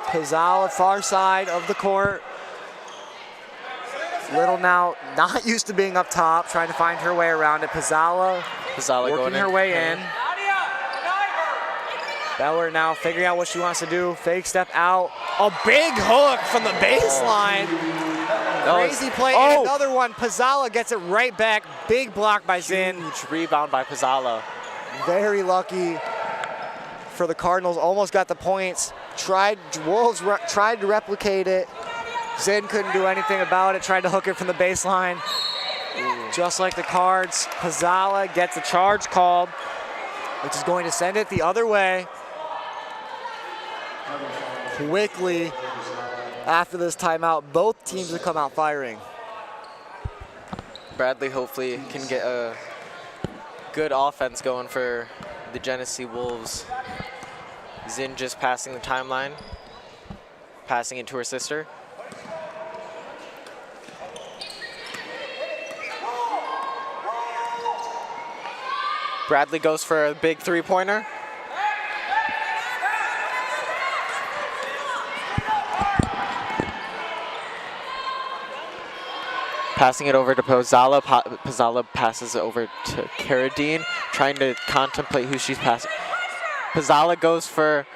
Pizzala far side of the court. Little now not used to being up top, trying to find her way around it. Pizzala working her way in. Beller now figuring out what she wants to do. Fake step out. A big hook from the baseline. Crazy play, and another one. Pizzala gets it right back. Big block by Zinn. Huge rebound by Pizzala. Very lucky for the Cardinals. Almost got the points. Wolves tried to replicate it. Zinn couldn't do anything about it. Tried to hook it from the baseline. Just like the Cards, Pizzala gets a charge called, which is going to send it the other way. Quickly after this timeout, both teams will come out firing. Bradley hopefully can get a good offense going for the Genesee Wolves. Zinn just passing the timeline, passing it to her sister. Bradley goes for a big three-pointer. Passing it over to Pozzala. Pozzala passes it over to Carradine, trying to contemplate who she's passing. Pozzala goes for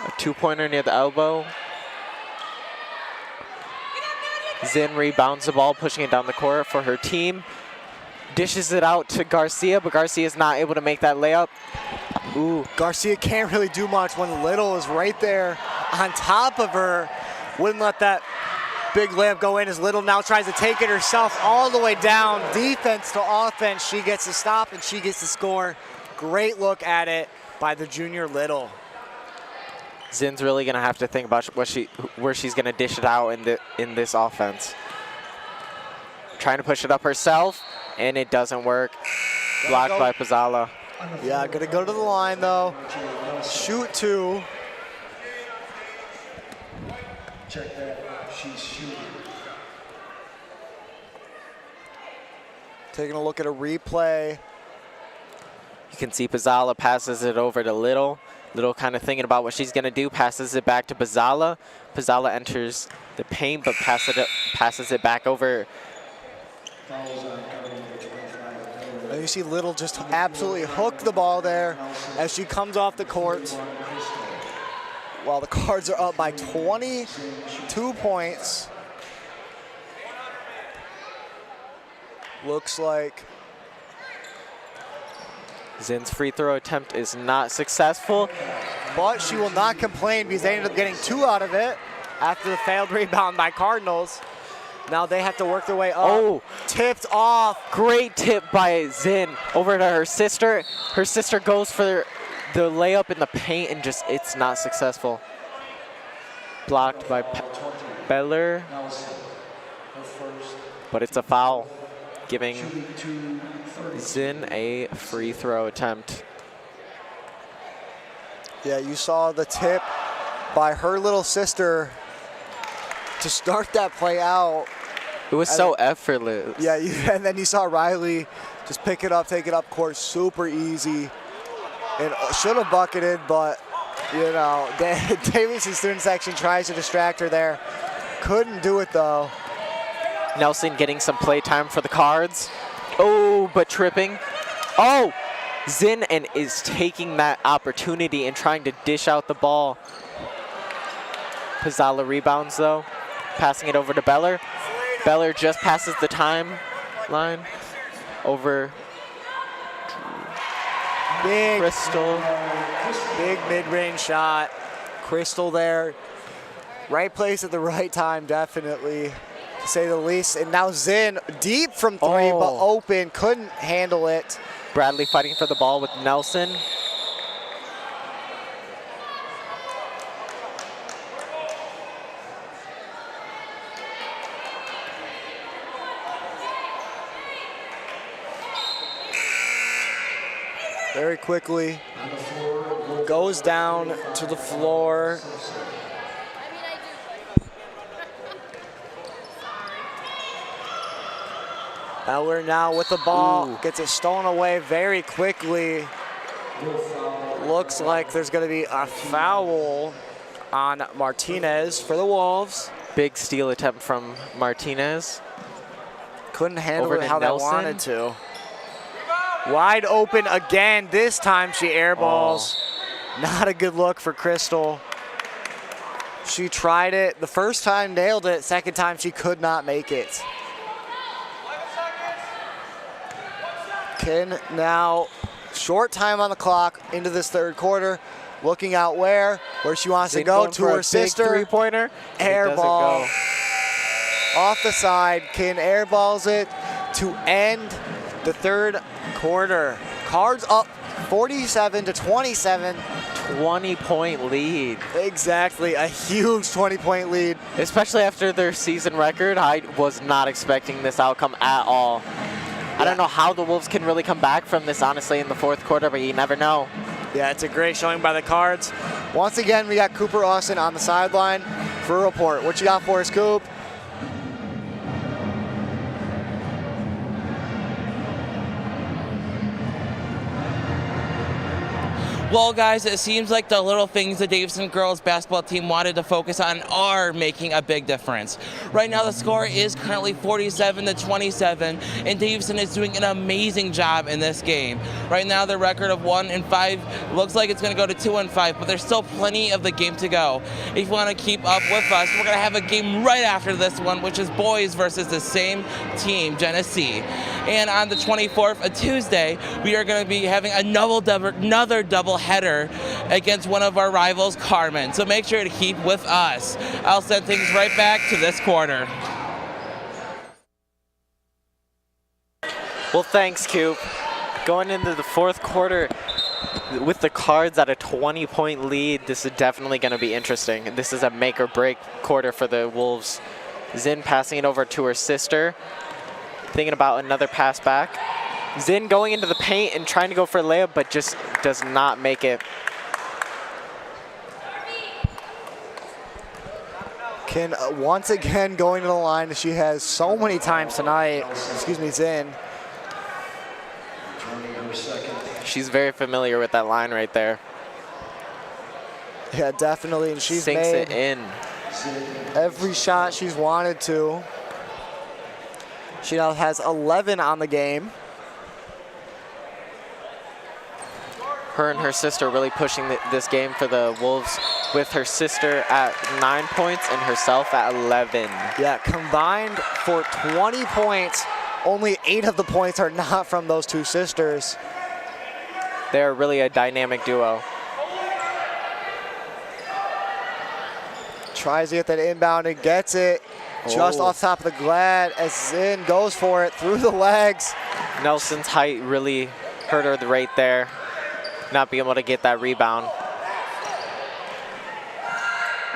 a two-pointer near the elbow. Zinn rebounds the ball, pushing it down the court for her team. Dishes it out to Garcia, but Garcia is not able to make that layup. Ooh, Garcia can't really do much when Little is right there on top of her. Wouldn't let that big layup go in as Little now tries to take it herself all the way down. Defense to offense. She gets to stop and she gets to score. Great look at it by the junior Little. Zinn's really gonna have to think about where she's gonna dish it out in this offense. Trying to push it up herself, and it doesn't work. Blocked by Pozzala. Yeah, gonna go to the line though. Shoot two. Check that. She's shooting. Taking a look at a replay. You can see Pozzala passes it over to Little. Little kind of thinking about what she's going to do, passes it back to Pozzala. Pozzala enters the paint, but passes it back over. And you see Little just absolutely hook the ball there as she comes off the court. While the Cards are up by 22 points. Looks like Zinn's free throw attempt is not successful. but she will not complain because they ended up getting two out of it after the failed rebound by Cardinals. Now they have to work their way up. Oh, tipped off. Great tip by Zinn over to her sister. Her sister goes for the layup in the paint and just, it's not successful. Blocked by Beller, but it's a foul, giving Zinn a free throw attempt. Yeah, you saw the tip by her little sister to start that play out. It was so effortless. Yeah, and then you saw Riley just pick it up, take it up court, super easy. And should have bucketed, but, you know, Davis's student section tries to distract her there. Couldn't do it, though. Nelson getting some play time for the Cards. Oh, but tripping. Oh, Zinn and is taking that opportunity and trying to dish out the ball. Pozzala rebounds, though. Passing it over to Beller. Beller just passes the timeline over Big Crystal. Big mid-range shot. Crystal there. Right place at the right time, definitely, to say the least. And now Zinn, deep from three, but open, couldn't handle it. Bradley fighting for the ball with Nelson. Very quickly, goes down to the floor. Beller now with the ball, gets it stolen away very quickly. Looks like there's going to be a foul on Martinez for the Wolves. Big steal attempt from Martinez. Couldn't handle Over it to how Nelson. they wanted to. Wide open again. This time she airballs. Not a good look for Crystal. She tried it. The first time nailed it. Second time she could not make it. Ken now, short time on the clock into this third quarter. Looking out where she wants to go to her sister. Three-pointer. Air ball. Off the side. Ken airballs it to end the third quarter. Cards up 47-27. 20-point lead. Exactly, a huge 20-point lead. Especially after their season record, I was not expecting this outcome at all. I don't know how the Wolves can really come back from this, honestly, in the fourth quarter, but you never know. Yeah, it's a great showing by the Cards. Once again, we got Cooper Austin on the sideline for a report. What you got for us, Coop? Well, guys, it seems like the little things the Davidson girls basketball team wanted to focus on are making a big difference. Right now, the score is currently 47-27, and Davidson is doing an amazing job in this game. Right now, their record of 1-5 looks like it's going to go to 2-5, but there's still plenty of the game to go. If you want to keep up with us, we're going to have a game right after this one, which is boys versus the same team, Genesee. And on the 24th, a Tuesday, we are going to be having another double header against one of our rivals, Carmen. So make sure to keep with us. I'll send things right back to this quarter. Well, thanks, Coop. Going into the fourth quarter with the Cards at a 20-point lead, this is definitely going to be interesting. This is a make or break quarter for the Wolves. Zin passing it over to her sister, thinking about another pass back. Zin going into the paint and trying to go for a layup, but just does not make it. Can once again going to the line as she has so many times tonight. Excuse me, Zin. She's very familiar with that line right there. Yeah, definitely, and she's Sinks made it in. every shot she's wanted to. She now has 11 on the game. Her and her sister really pushing this game for the Wolves, with her sister at 9 points and herself at 11. Yeah, combined for 20 points. Only 8 of the points are not from those two sisters. They're really a dynamic duo. Tries to get that inbound and gets it just off top of the glass as Zin goes for it through the legs. Nelson's height really hurt her right there, not being able to get that rebound.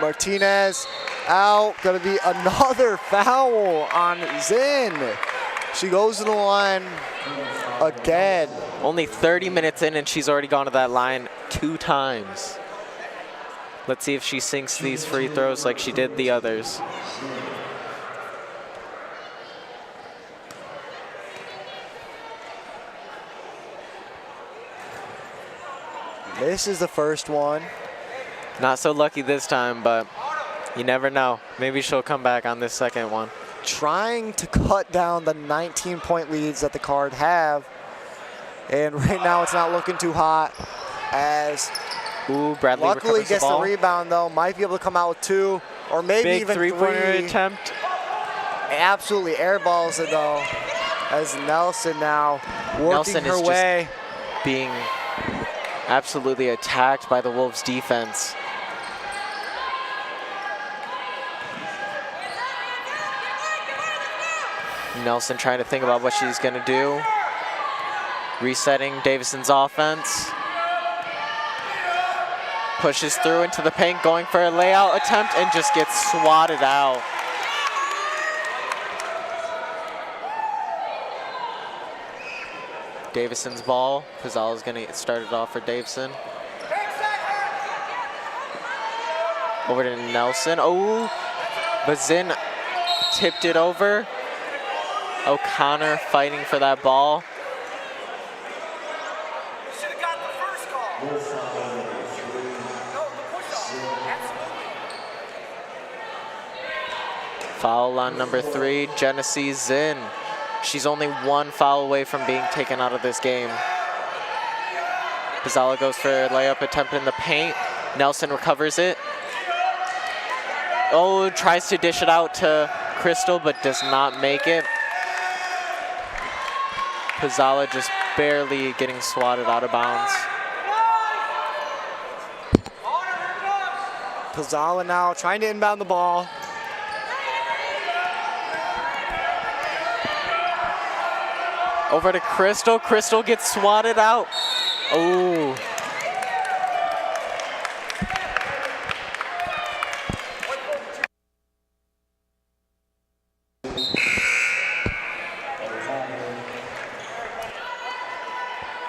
Martinez out, gonna be another foul on Zin. She goes to the line again. Only 30 minutes in and she's already gone to that line 2 times. Let's see if she sinks these free throws like she did the others. This is the first one. Not so lucky this time, but you never know. Maybe she'll come back on this second one. Trying to cut down the 19-point leads that the Card have. And right now it's not looking too hot as Bradley luckily recovers gets the ball. rebound though. Might be able to come out with 2 or maybe Big even three-pointer 3. attempt. Absolutely airballs it though as Nelson now working Nelson her is just way. being absolutely attacked by the Wolves defense. Nelson trying to think about what she's gonna do. Resetting Davidson's offense. Pushes through into the paint, going for a layout attempt and just gets swatted out. Davidson's ball. Pizzala's gonna get started off for Davidson. Over to Nelson. Oh, but Zin tipped it over. O'Connor fighting for that ball. Should have got the first call. No, the push-off. Absolutely. Foul on number 3, Genesee Zin. She's only 1 foul away from being taken out of this game. Pizzala goes for a layup attempt in the paint. Nelson recovers it. Oh, tries to dish it out to Crystal, but does not make it. Pizzala just barely getting swatted out of bounds. Pizzala now trying to inbound the ball. Over to Crystal. Crystal gets swatted out. Oh.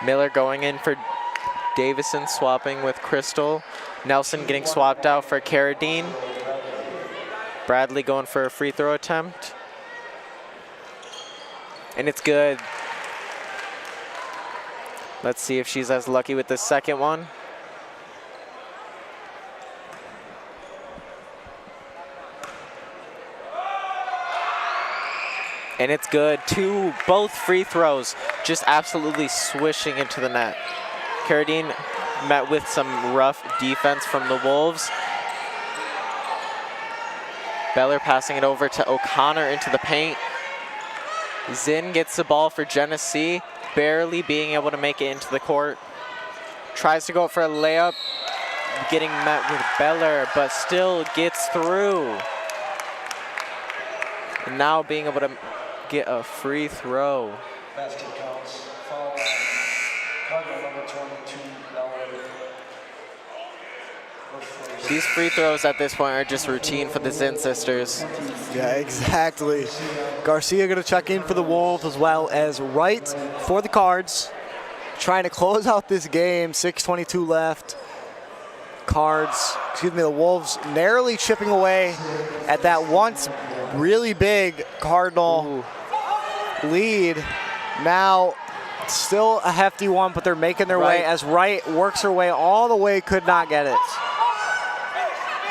Miller going in for Davison, swapping with Crystal. Nelson getting swapped out for Carradine. Bradley going for a free throw attempt. And it's good. Let's see if she's as lucky with the second one. And it's good. Both free throws just absolutely swishing into the net. Carradine met with some rough defense from the Wolves. Beller passing it over to O'Connor into the paint. Zinn gets the ball for Genesee, barely being able to make it into the court. Tries to go for a layup, getting met with Beller, but still gets through. And now being able to get a free throw. Basket counts. Foul line. Cardinal number 22, LA. These free throws at this point are just routine for the Zinn sisters. Yeah, exactly. Garcia going to check in for the Wolves as well as Wright for the Cards. Trying to close out this game, 6:22 left. The Wolves narrowly chipping away at that once really big Cardinal lead. Now still a hefty one, but they're making their way as Wright works her way all the way, could not get it.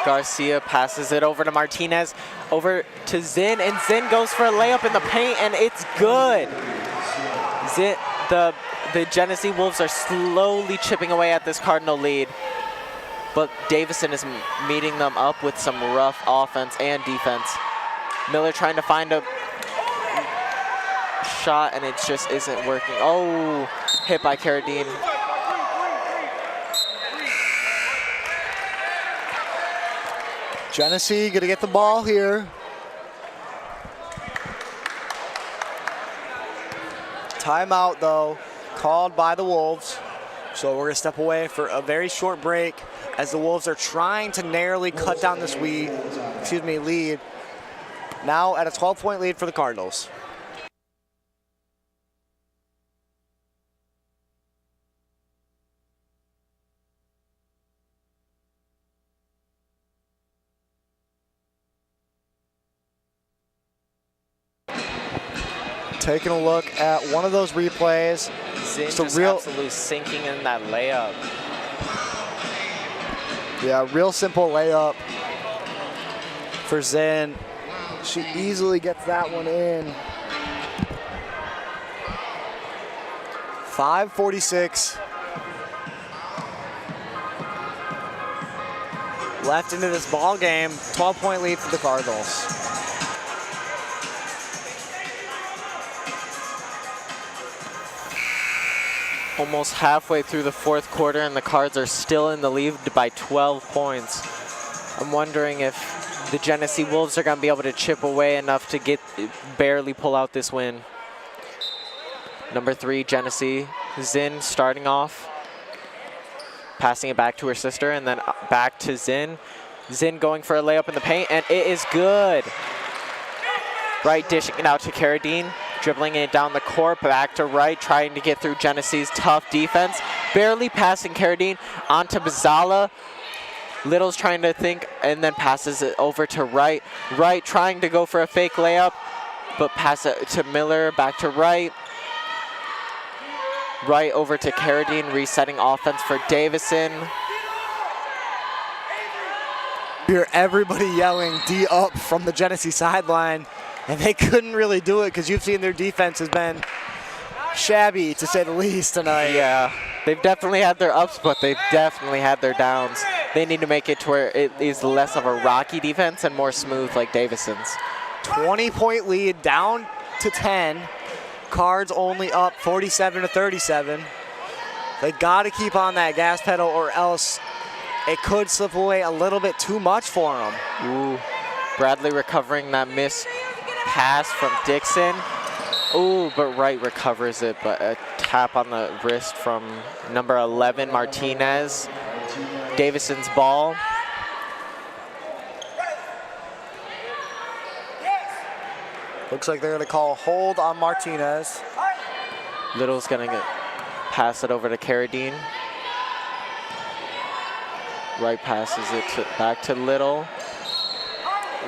Garcia passes it over to Martinez, over to Zinn, and Zinn goes for a layup in the paint, and it's good. The Genesee Wolves are slowly chipping away at this Cardinal lead, but Davison is meeting them up with some rough offense and defense. Miller trying to find a shot, and it just isn't working. Oh, hit by Carradine. Genesee gonna get the ball here. Timeout though, called by the Wolves. So we're gonna step away for a very short break as the Wolves are trying to narrowly cut down this lead. Now at a 12-point lead for the Cardinals. Taking a look at one of those replays. Zinn just absolutely sinking in that layup. Yeah, real simple layup for Zinn. She easily gets that one in. 5:46 left into this ball game. 12-point lead for the Cardinals. Almost halfway through the fourth quarter, and the Cards are still in the lead by 12 points. I'm wondering if the Genesee Wolves are going to be able to chip away enough to barely pull out this win. Number 3, Genesee. Zinn starting off, passing it back to her sister, and then back to Zinn. Zinn going for a layup in the paint, and it is good. Wright dishing it out to Carradine. Dribbling it down the court, back to Wright, trying to get through Genesee's tough defense. Barely passing Carradine onto Bazala. Little's trying to think, and then passes it over to Wright. Wright trying to go for a fake layup, but pass it to Miller, back to Wright. Wright over to Carradine, resetting offense for Davison. Hear everybody yelling D up from the Genesee sideline. And they couldn't really do it because you've seen their defense has been shabby, to say the least, tonight. Yeah, they've definitely had their ups, but they've definitely had their downs. They need to make it to where it is less of a rocky defense and more smooth like Davison's. 20-point lead, down to 10. Cards only up 47-37. They got to keep on that gas pedal or else it could slip away a little bit too much for them. Ooh, Bradley recovering that miss pass from Dixon. Ooh, but Wright recovers it, but a tap on the wrist from number 11, Martinez. Davison's ball. Looks like they're going to call a hold on Martinez. Little's going to pass it over to Carradine. Wright passes it back to Little.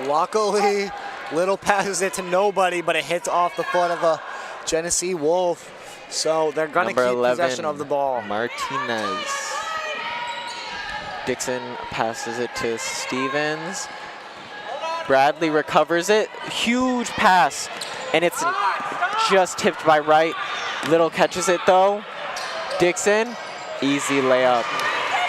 Luckily, Little passes it to nobody, but it hits off the foot of a Genesee Wolf. So they're going to keep 11, possession of the ball. Martinez. Dixon passes it to Stevens. Bradley recovers it. Huge pass and it's just tipped by Wright. Little catches it though. Dixon, easy layup.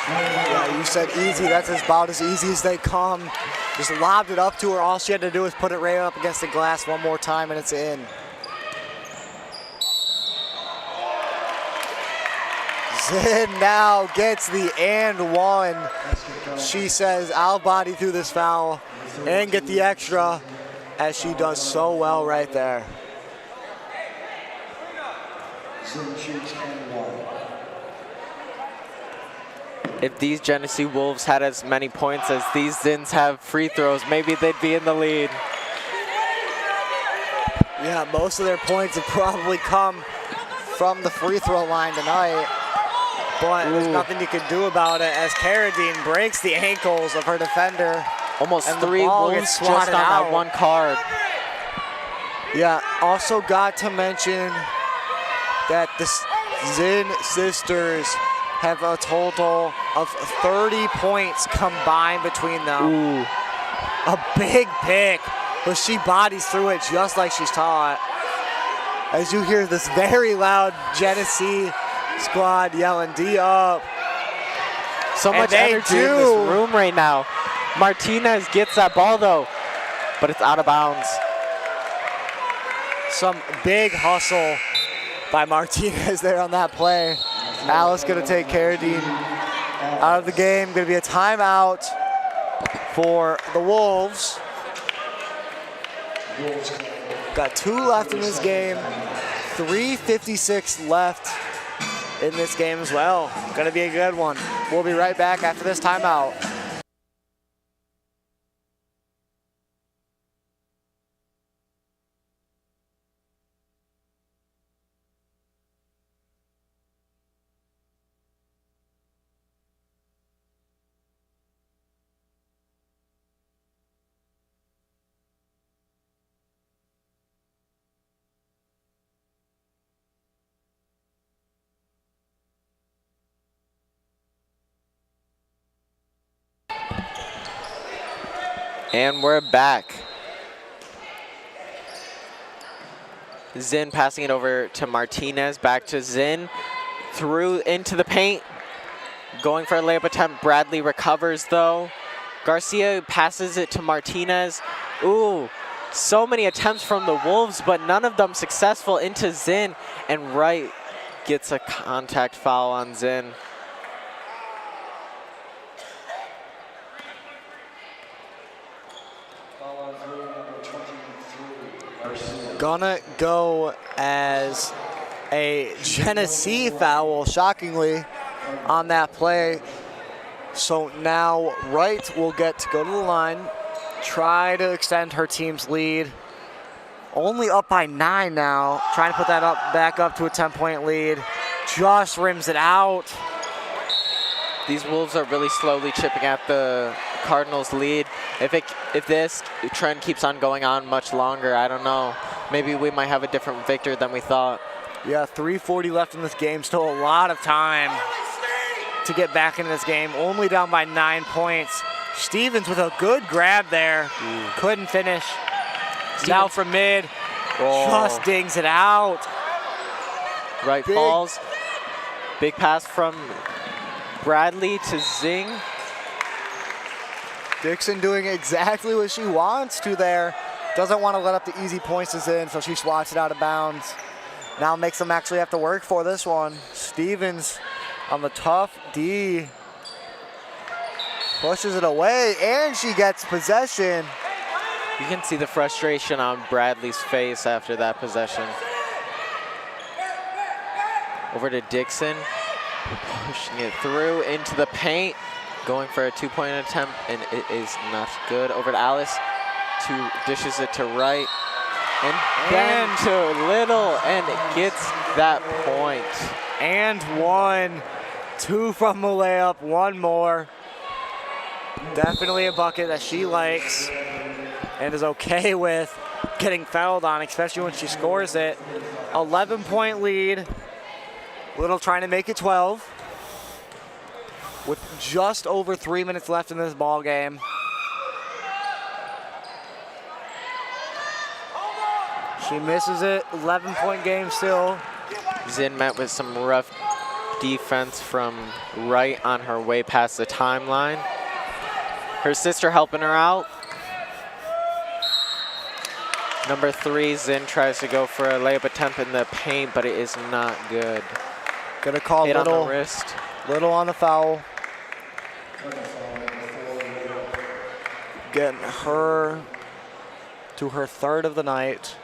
Yeah, you said easy. That's about as easy as they come. Just lobbed it up to her. All she had to do was put it right up against the glass one more time, and it's in. Zin now gets the and one. She says, I'll body through this foul and get the extra, as she does so well right there. Zin shoots and one. If these Genesee Wolves had as many points as these Zins have free throws, maybe they'd be in the lead. Yeah, most of their points have probably come from the free throw line tonight. But there's nothing you can do about it as Carradine breaks the ankles of her defender. Almost And the 3 ball Wolves gets just on swatted that out. one card. Yeah, also got to mention that the Zin sisters have a total of 30 points combined between them. Ooh. A big pick, but she bodies through it just like she's taught. As you hear this very loud Genesee squad yelling, D up. So And much they energy in this do. room right now. Martinez gets that ball though, but it's out of bounds. Some big hustle by Martinez there on that play. Alice gonna take Carradine out of the game. Gonna be a timeout for the Wolves. Got 2 left in this game. 3:56 left in this game as well. Gonna be a good one. We'll be right back after this timeout. And we're back. Zin passing it over to Martinez, back to Zin, through into the paint, going for a layup attempt. Bradley recovers though. Garcia passes it to Martinez. Ooh, so many attempts from the Wolves, but none of them successful into Zin, and Wright gets a contact foul on Zin. Gonna go as a Genesee foul, shockingly, on that play. So now Wright will get to go to the line, try to extend her team's lead. Only up by 9 now, trying to put that back up to a 10-point lead. Just rims it out. These Wolves are really slowly chipping at the Cardinals' lead. If this trend keeps on going on much longer, I don't know. Maybe we might have a different victor than we thought. Yeah, 3:40 left in this game. Still a lot of time to get back into this game. Only down by 9 points. Stevens with a good grab there. Couldn't finish. Now from mid. Just dings it out. Right Big. falls. Big pass from Bradley to Zing. Dixon doing exactly what she wants to there. Doesn't want to let up the easy points as in, so she swats it out of bounds. Now makes them actually have to work for this one. Stevens on the tough D. Pushes it away, and she gets possession. You can see the frustration on Bradley's face after that possession. Over to Dixon, pushing it through into the paint, going for a 2-point attempt, and it is not good. Over to Alice, dishes it to Wright, and then to Little, and it gets that point. And 1, 2 from the layup, 1 more. Definitely a bucket that she likes and is okay with getting fouled on, especially when she scores it. 11-point lead. Little trying to make it 12 with just over 3 minutes left in this ball game. She misses it. 11-point game still. Zin met with some rough defense from right on her way past the timeline. Her sister helping her out. Number 3, Zin tries to go for a layup attempt in the paint, but it is not good. Gonna call Hit Little. on the wrist. Little on the foul. Getting her to her 3rd of the night.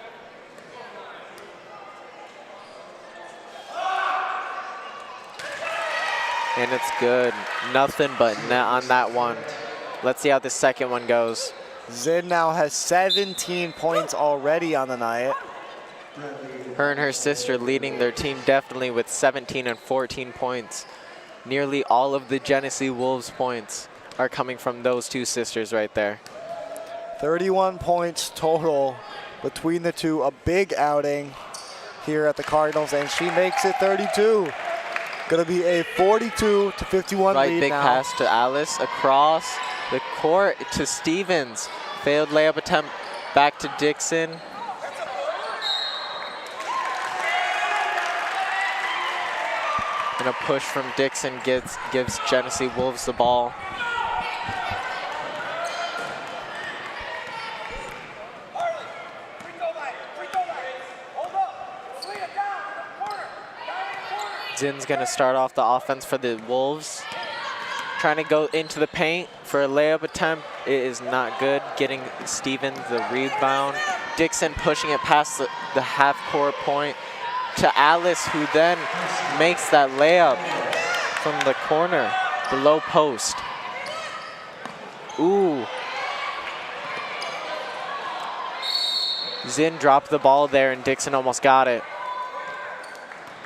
And it's good. Nothing but net on that one. Let's see how the second one goes. Zin now has 17 points already on the night. Her and her sister leading their team definitely with 17 and 14 points. Nearly all of the Genesee Wolves points are coming from those two sisters right there. 31 points total between the two. A big outing here at the Cardinals, and she makes it 32. Gonna be a 42-51 Right, lead big now. pass to Alice across the court to Stevens. Failed layup attempt back to Dixon. And a push from Dixon gives Genesee Wolves the ball. Zin's gonna start off the offense for the Wolves. Trying to go into the paint for a layup attempt. It is not good. Getting Stevens the rebound. Dixon pushing it past the half-court point to Alice, who then makes that layup from the corner, the low post. Ooh. Zin dropped the ball there, and Dixon almost got it.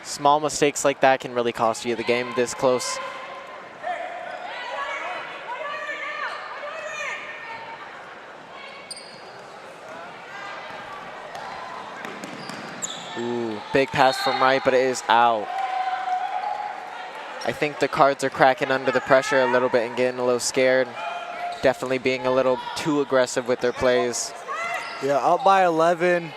Small mistakes like that can really cost you the game this close. Ooh, big pass from right, but it is out. I think the Cards are cracking under the pressure a little bit and getting a little scared. Definitely being a little too aggressive with their plays. Yeah, up by 11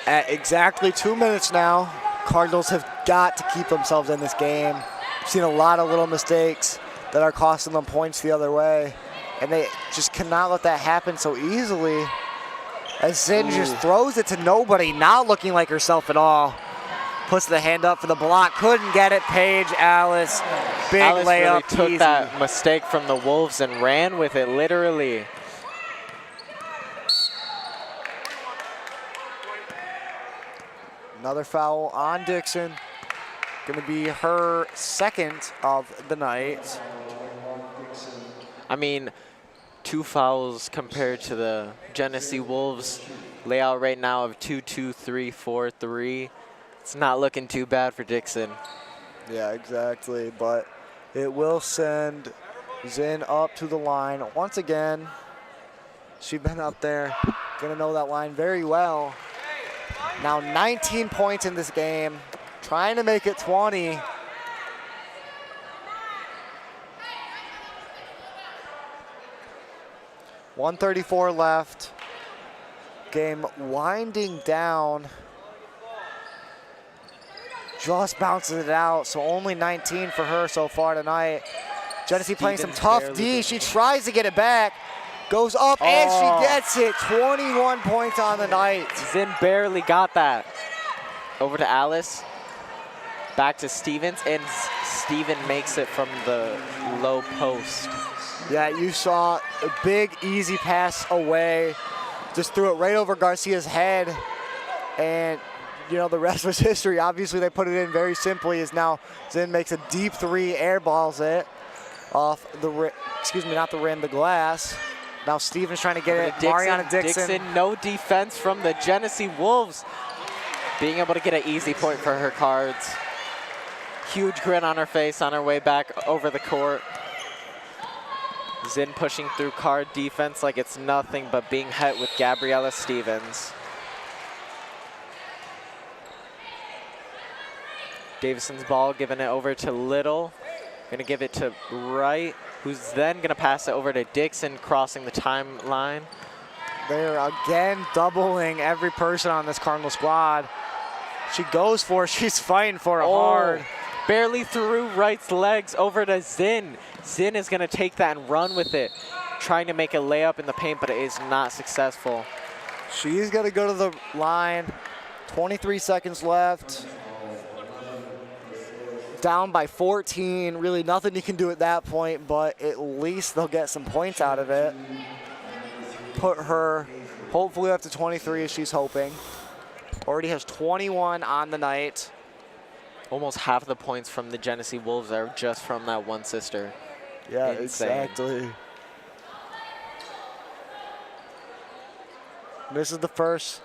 at exactly 2 minutes now. Cardinals have got to keep themselves in this game. I've seen a lot of little mistakes that are costing them points the other way, and they just cannot let that happen so easily. As Zin just throws it to nobody, not looking like herself at all. Puts the hand up for the block, couldn't get it. Paige, Alice, big Alice layup, really took easy. that mistake from the Wolves and ran with it, literally. Another foul on Dixon. Gonna be her 2nd of the night. I mean, 2 fouls compared to the Genesee Wolves layout right now of 2-2-3-4-3. It's not looking too bad for Dixon. Yeah, exactly, but it will send Zin up to the line. Once again, she's been up there, gonna know that line very well. Now 19 points in this game, trying to make it 20. .134 left. Game winding down. Just bounces it out, so only 19 for her so far tonight. Genesee playing some tough D. She tries to get it back. Goes up and she gets it. 21 points on the night. Zin barely got that. Over to Alice. Back to Stevens, and Steven makes it from the low post. Yeah, you saw a big, easy pass away. Just threw it right over Garcia's head. And, you know, the rest was history. Obviously, they put it in very simply. As now Zin makes a deep 3, airballs it off the rim. Excuse me, not the rim, the glass. Now Stevens trying to get it. Mariana Dixon. No defense from the Genesee Wolves. Being able to get an easy point for her Cards. Huge grin on her face on her way back over the court. Zin pushing through Card defense like it's nothing, but being hit with Gabriella Stevens. Davison's ball, giving it over to Little. Gonna give it to Wright, who's then gonna pass it over to Dixon, crossing the timeline. They're again doubling every person on this Cardinal squad. She goes for it. She's fighting for it hard. Barely threw Wright's legs over to Zinn. Zinn is going to take that and run with it, trying to make a layup in the paint, but it is not successful. She's going to go to the line. 23 seconds left. Down by 14. Really nothing you can do at that point, but at least they'll get some points out of it. Put her hopefully up to 23 as she's hoping. Already has 21 on the night. Almost half of the points from the Genesee Wolves are just from that one sister. Yeah, Insane. exactly. This is the first.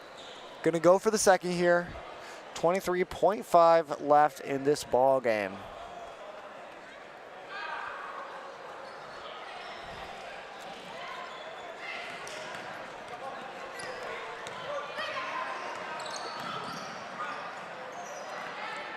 Gonna go for the second here. 23.5 left in this ball game.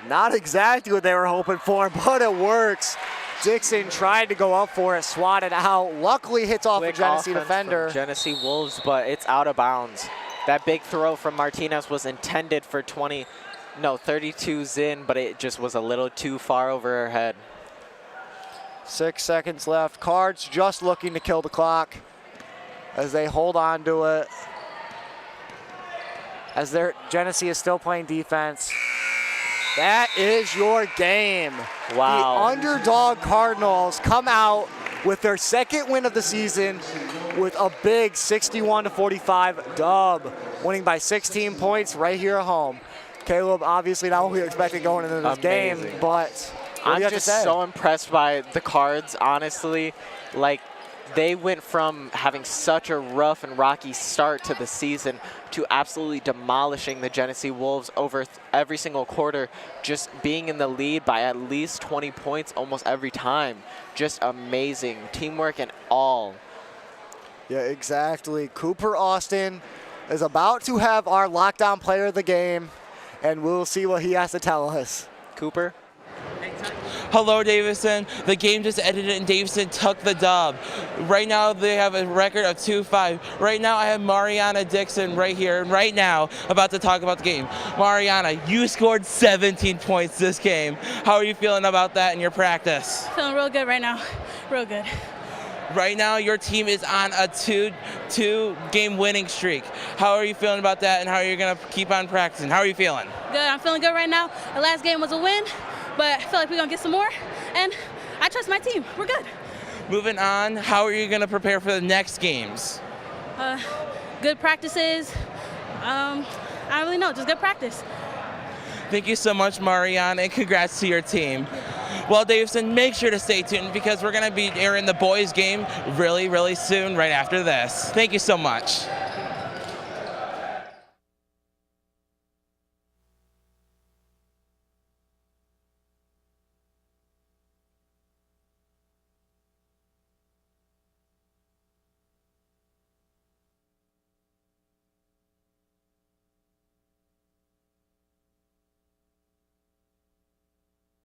Not exactly what they were hoping for, but it works. Dixon tried to go up for it, swatted out. Luckily hits off a Quick Genesee offense defender. from Genesee Wolves, but it's out of bounds. That big throw from Martinez was intended for 32 Zinn, but it just was a little too far over her head. 6 seconds left. Cards just looking to kill the clock as they hold on to it. As Genesee is still playing defense. That is your game. Wow. The underdog Cardinals come out with their second win of the season with a big 61-45 dub, winning by 16 points right here at home. Caleb, obviously not what we expected going into this game, but what do I'm you have to just say? so impressed by the Cards, honestly. Like, they went from having such a rough and rocky start to the season to absolutely demolishing the Genesee Wolves over every single quarter, just being in the lead by at least 20 points almost every time. Just amazing. Teamwork and all. Yeah, exactly. Cooper Austin is about to have our lockdown player of the game, and we'll see what he has to tell us. Cooper? Hello, Davidson. The game just ended and Davidson took the dub. Right now, they have a record of 2-5. Right now, I have Mariana Dixon right here, right now, about to talk about the game. Mariana, you scored 17 points this game. How are you feeling about that in your practice? Feeling real good right now. Real good. Right now, your team is on a two-game winning streak. How are you feeling about that, and how are you going to keep on practicing? How are you feeling? Good. I'm feeling good right now. The last game was a win, but I feel like we're going to get some more, and I trust my team. We're good. Moving on, how are you going to prepare for the next games? Good practices. I don't really know. Just good practice. Thank you so much, Mariana, and congrats to your team. Well, Davidson, make sure to stay tuned because we're going to be airing the boys' game really, really soon right after this. Thank you so much.